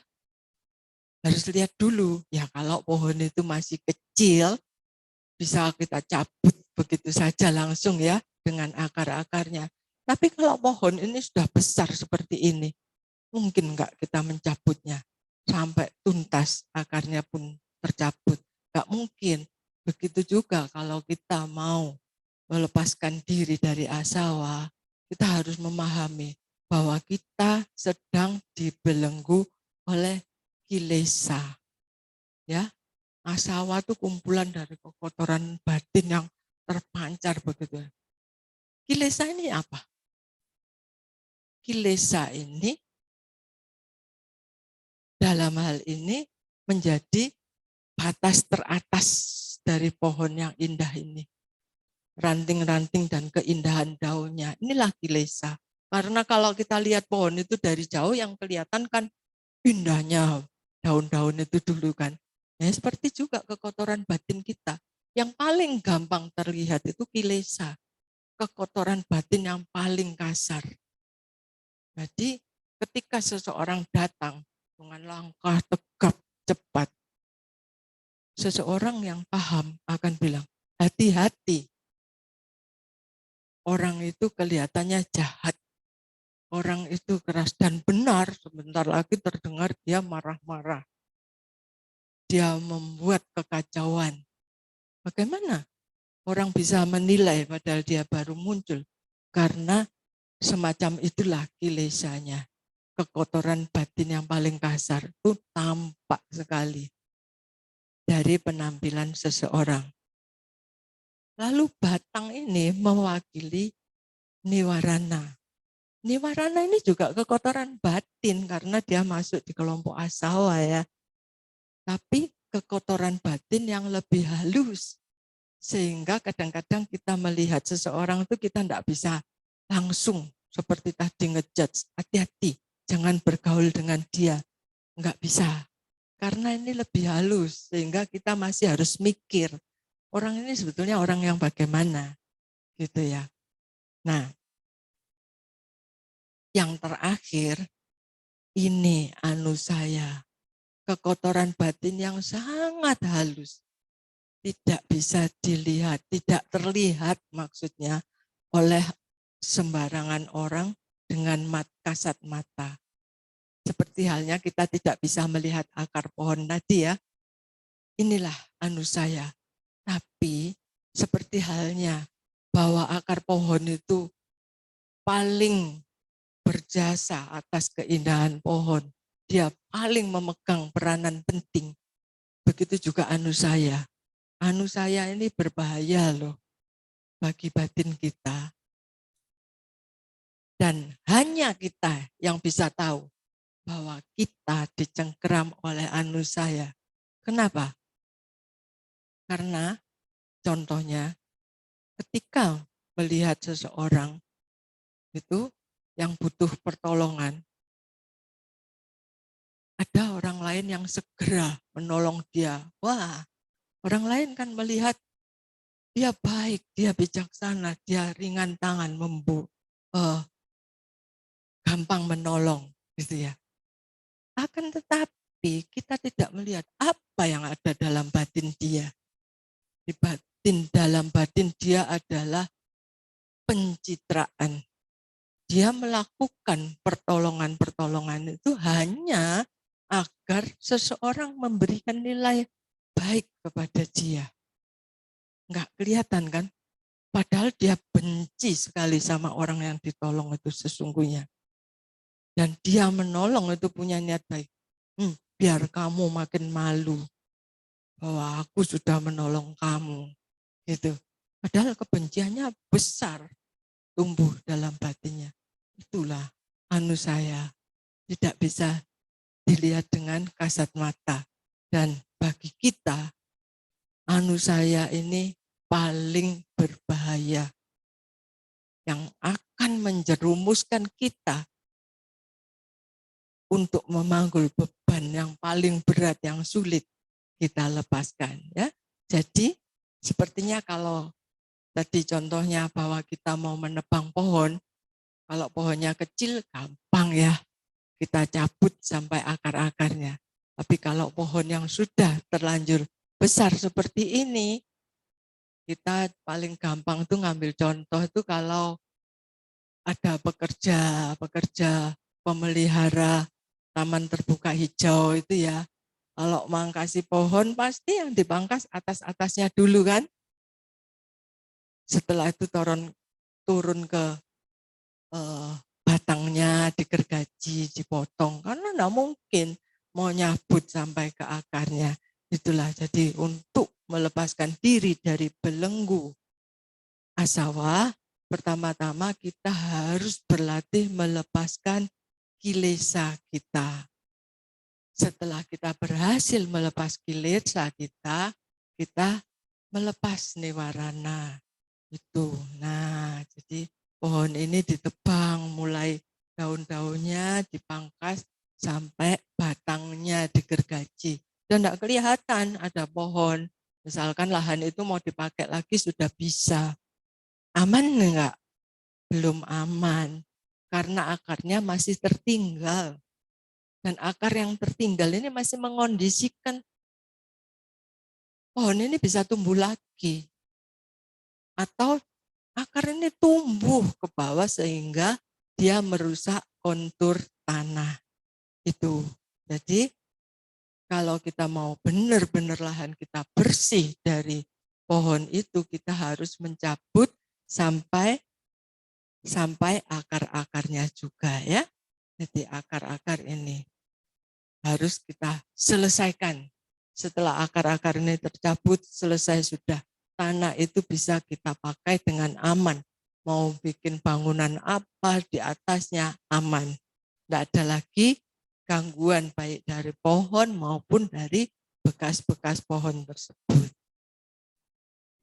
harus lihat dulu. Ya kalau pohon itu masih kecil, bisa kita cabut begitu saja langsung ya dengan akar-akarnya. Tapi kalau pohon ini sudah besar seperti ini, mungkin enggak kita mencabutnya sampai tuntas, akarnya pun tercabut. Enggak mungkin. Begitu juga kalau kita mau melepaskan diri dari asawa, kita harus memahami bahwa kita sedang dibelenggu oleh kilesa. Ya, asawa itu kumpulan dari kekotoran batin yang terpancar begitu. Kilesa ini apa? Kilesa ini dalam hal ini menjadi batas teratas dari pohon yang indah ini. Ranting-ranting dan keindahan daunnya. Inilah kilesa. Karena kalau kita lihat pohon itu dari jauh, yang kelihatan kan indahnya daun-daun itu dulu kan. Ya, seperti juga kekotoran batin kita. Yang paling gampang terlihat itu kilesa. Kekotoran batin yang paling kasar. Jadi ketika seseorang datang dengan langkah tegap cepat, seseorang yang paham akan bilang, hati-hati. Orang itu kelihatannya jahat. Orang itu keras dan benar, sebentar lagi terdengar dia marah-marah. Dia membuat kekacauan. Bagaimana orang bisa menilai padahal dia baru muncul? Karena semacam itulah kilesanya. Kekotoran batin yang paling kasar itu tampak sekali dari penampilan seseorang. Lalu batang ini mewakili niwarana. Niwarana ini juga kekotoran batin karena dia masuk di kelompok asawa ya. Tapi kekotoran batin yang lebih halus. Sehingga kadang-kadang kita melihat seseorang itu kita tidak bisa langsung seperti tadi ngejudge. Hati-hati, jangan bergaul dengan dia. Enggak bisa. Karena ini lebih halus sehingga kita masih harus mikir. Orang ini sebetulnya orang yang bagaimana, gitu ya. Nah, yang terakhir, ini saya, kekotoran batin yang sangat halus. Tidak bisa dilihat, tidak terlihat maksudnya oleh sembarangan orang dengan kasat mata. Seperti halnya kita tidak bisa melihat akar pohon tadi ya. Inilah anu saya. Tapi seperti halnya bahwa akar pohon itu paling berjasa atas keindahan pohon. Dia paling memegang peranan penting. Begitu juga anu saya. Anu saya ini berbahaya loh bagi batin kita. Dan hanya kita yang bisa tahu bahwa kita dicengkeram oleh anu saya. Kenapa? Karena contohnya ketika melihat seseorang itu yang butuh pertolongan, ada orang lain yang segera menolong dia. Wah, orang lain kan melihat dia baik, dia bijaksana, dia ringan tangan, gampang menolong, gitu ya. Akan tetapi kita tidak melihat apa yang ada dalam batin dia. Dalam batin dia adalah pencitraan. Dia melakukan pertolongan-pertolongan itu hanya agar seseorang memberikan nilai baik kepada dia. Enggak kelihatan kan? Padahal dia benci sekali sama orang yang ditolong itu sesungguhnya. Dan dia menolong itu punya niat baik. Biar kamu makin malu bahwa aku sudah menolong kamu. Gitu. Padahal kebenciannya besar tumbuh dalam batinnya. Itulah anu saya tidak bisa dilihat dengan kasat mata. Dan bagi kita, anu saya ini paling berbahaya. Yang akan menjerumuskan kita untuk memanggul beban yang paling berat, yang sulit kita lepaskan. Ya. Jadi sepertinya kalau tadi contohnya bahwa kita mau menebang pohon, kalau pohonnya kecil gampang ya, kita cabut sampai akar-akarnya. Tapi kalau pohon yang sudah terlanjur besar seperti ini, kita paling gampang tuh ngambil contoh itu kalau ada pekerja pemelihara taman terbuka hijau itu ya. Kalau mangkasi pohon pasti yang dipangkas atas-atasnya dulu kan. Setelah itu turun ke batangnya, digergaji, dipotong. Karena enggak mungkin mau nyabut sampai ke akarnya. Itulah jadi untuk melepaskan diri dari belenggu asawa, pertama-tama kita harus berlatih melepaskan kilesa kita. Setelah kita berhasil melepas kilesa kita melepas niwarana. Itu. Nah, jadi pohon ini ditebang, mulai daun-daunnya dipangkas sampai batangnya digergaji. Dan tidak kelihatan ada pohon. Misalkan lahan itu mau dipakai lagi sudah bisa. Aman enggak? Belum aman. Karena akarnya masih tertinggal. Dan akar yang tertinggal ini masih mengondisikan pohon ini bisa tumbuh lagi. Atau akar ini tumbuh ke bawah sehingga dia merusak kontur tanah. Itu. Jadi kalau kita mau benar-benar lahan kita bersih dari pohon itu, kita harus mencabut sampai akar-akarnya juga ya. Jadi akar-akar ini harus kita selesaikan. Setelah akar-akar ini tercabut, selesai sudah. Tanah itu bisa kita pakai dengan aman. Mau bikin bangunan apa di atasnya aman. Tidak ada lagi gangguan baik dari pohon maupun dari bekas-bekas pohon tersebut.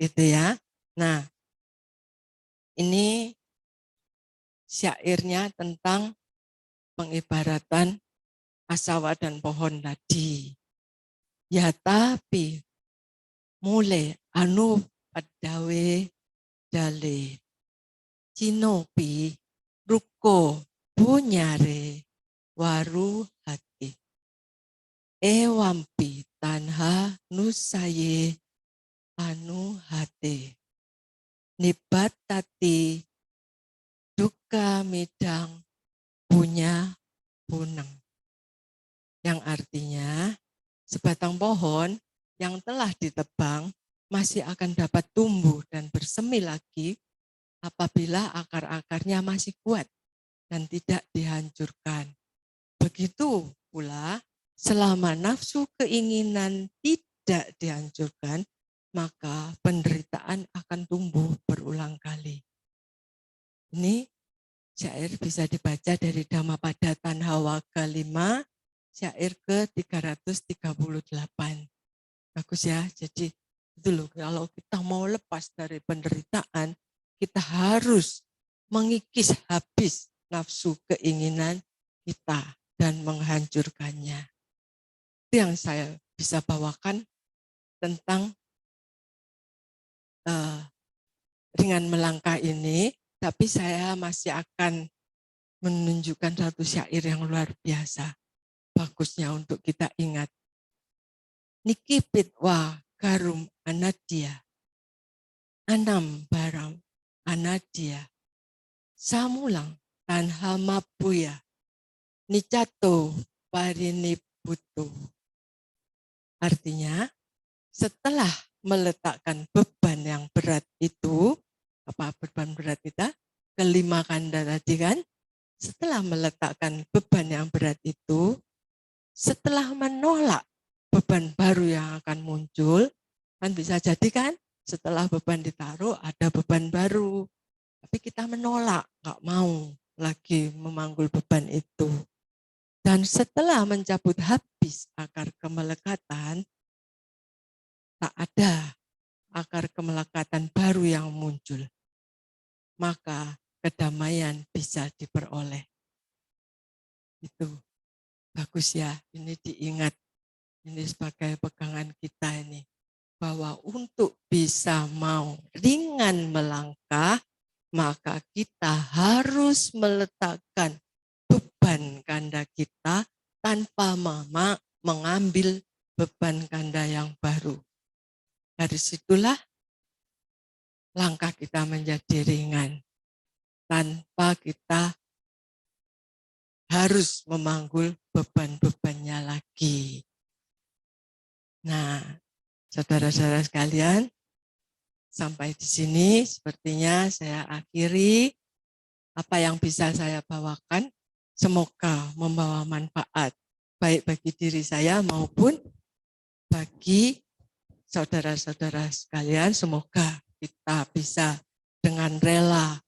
Gitu ya. Nah, ini syairnya tentang pengibaratan asawa dan pohon tadi. Ya tapi mulai anu padawe dale cinopi ruko punyare waru hati ewampi tanha nusaye anu hati nibatati duka midang punya punang. yang artinya sebatang pohon yang telah ditebang masih akan dapat tumbuh dan bersemi lagi apabila akar-akarnya masih kuat dan tidak dihancurkan. Begitu pula selama nafsu keinginan tidak dihancurkan, maka penderitaan akan tumbuh berulang kali. Ini syair bisa dibaca dari Dhammapada Hawa ke-5, syair ke-338. Bagus ya, jadi itu loh, kalau kita mau lepas dari penderitaan, kita harus mengikis habis nafsu keinginan kita dan menghancurkannya. Itu yang saya bisa bawakan tentang ringan melangkah ini, tapi saya masih akan menunjukkan satu syair yang luar biasa. Bagusnya untuk kita ingat. Niki pitwa karum anadya, anam baram anadya, samulang tanha mapuya, nicato pariniputu. Artinya, setelah meletakkan beban yang berat itu, apa beban berat kita? Kelima kanda tadi kan, setelah meletakkan beban yang berat itu, setelah menolak beban baru yang akan muncul, kan bisa jadi kan, setelah beban ditaruh ada beban baru, tapi kita menolak, nggak mau lagi memanggul beban itu. Dan setelah mencabut habis akar kemelekatan, tak ada akar kemelekatan baru yang muncul. Maka kedamaian bisa diperoleh. Itu bagus ya, ini diingat. Ini sebagai pegangan kita ini. Bahwa untuk bisa mau ringan melangkah, maka kita harus meletakkan beban kanda kita tanpa mengambil beban kanda yang baru. Dari situlah langkah kita menjadi ringan tanpa kita harus memanggul beban-bebannya lagi. Nah, saudara-saudara sekalian, sampai di sini sepertinya saya akhiri apa yang bisa saya bawakan. Semoga membawa manfaat baik bagi diri saya maupun bagi saudara-saudara sekalian. Semoga kita bisa dengan rela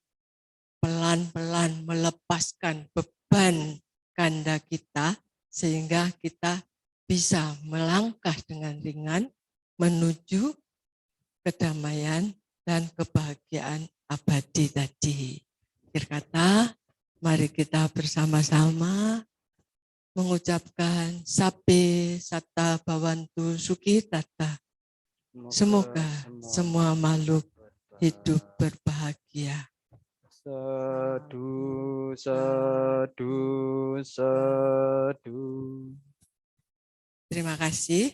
pelan-pelan melepaskan beban kanda kita sehingga kita bisa melangkah dengan ringan menuju kedamaian dan kebahagiaan abadi tadi. Akhir kata, mari kita bersama-sama mengucapkan Sabe Satta Bhavantu Sukhi Tata. Semoga semua makhluk hidup berbahagia. Sadu, sadu, sadu. Terima kasih.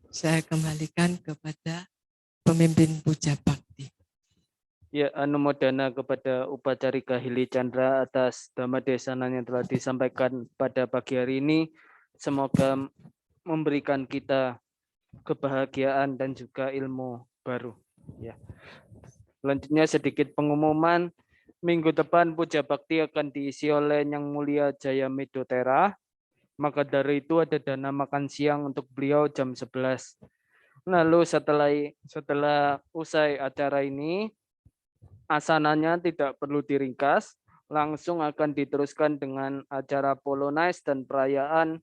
Saya kembalikan kepada pemimpin puja bakti. Ya, anumodana kepada Upacarika Hili Chandra atas dhamma desana yang telah disampaikan pada pagi hari ini. Semoga memberikan kita kebahagiaan dan juga ilmu baru. Ya. Selanjutnya sedikit pengumuman. Minggu depan puja bakti akan diisi oleh Yang Mulia Jaya Medotera. Maka dari itu ada dana makan siang untuk beliau jam 11. Lalu setelah usai acara ini, asananya tidak perlu diringkas, langsung akan diteruskan dengan acara Polonaise dan perayaan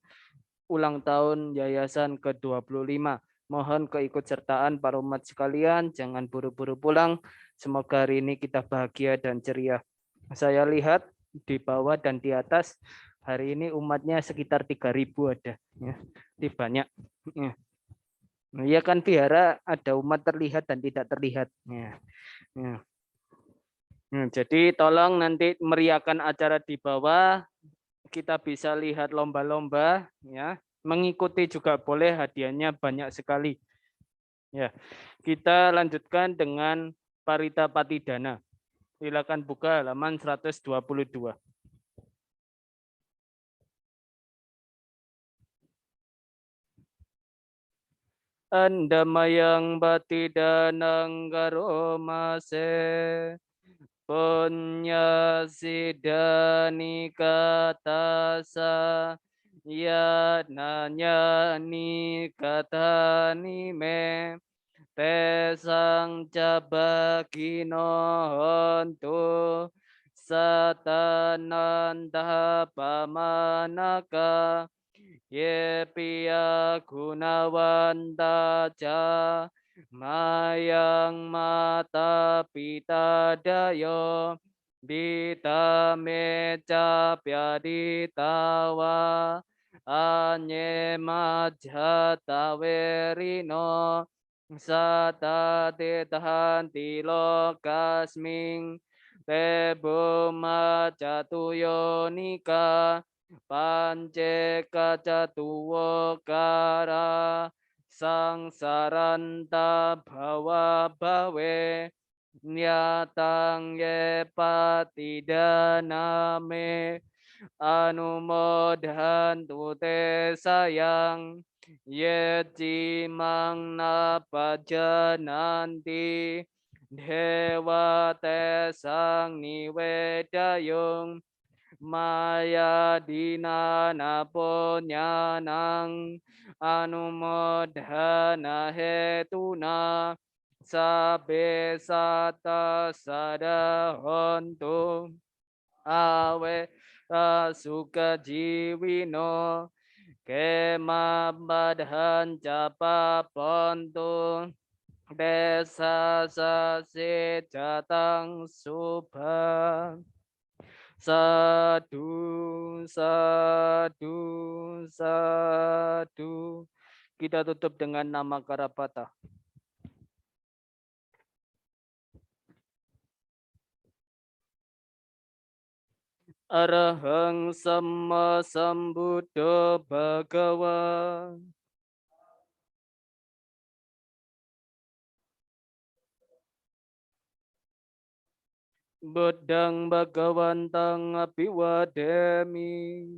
ulang tahun Yayasan ke-25. Mohon keikutsertaan para umat sekalian, jangan buru-buru pulang. Semoga hari ini kita bahagia dan ceria. Saya lihat di bawah dan di atas, hari ini umatnya sekitar 3.000 ada. Ya, banyak. Ya. Ya kan biara ada umat terlihat dan tidak terlihat. Ya. Ya. Jadi tolong nanti meriahkan acara di bawah, kita bisa lihat lomba-lomba, ya. Mengikuti juga boleh, hadiahnya banyak sekali. Ya, kita lanjutkan dengan Parita Patidana. Silakan buka halaman 122. Andamayang batidanang karomase punya sidani katasa ya nanya ni kata ni me tesang cabakino hontu satananda pamanaka ye piya gunawanta ca mayang mata pita dayo dita meca pyaditawa anye majata verino sata tetahanti lokasming tebo macatuyo nika pance kacatuwo kara sangsaranta bhawa bawe nyatang ye patidaname anumodhantu te sayang ye cimang napajananti dewa te sang niwedayung maya dina naponyanang anumodhana hetuna sabe sata sadahontu awe suka jiwino kemabadhan capa pontu desa sase jatang subha sadu, sadu, sadu. Kita tutup dengan nama Karapata. Arahang Sama Sambuddha Bhagawa. Buddhang Bhagawantang Apiwademi.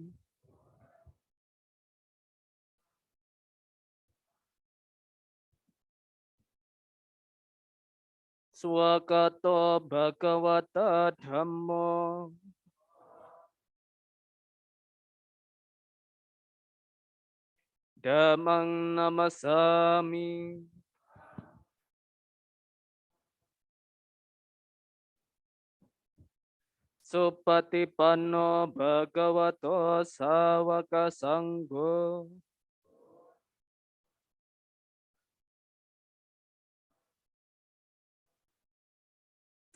Swakato Bhagawata Dhammo. Dhammang Namasami. Supatipanno Bhagavato Sawaka Sangho.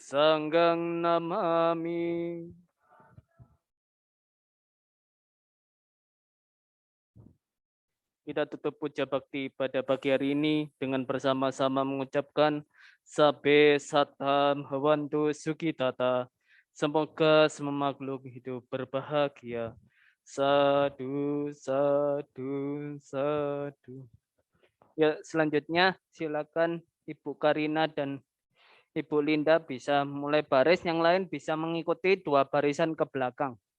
Sanggang namami. Kita tutup puja bakti pada pagi hari ini dengan bersama-sama mengucapkan Sabe Satam Hawantu Sukitata. Semoga semua makhluk hidup berbahagia. Sadu, sadu, sadu. Ya, selanjutnya silakan Ibu Karina dan Ibu Linda bisa mulai baris, yang lain bisa mengikuti 2 barisan ke belakang.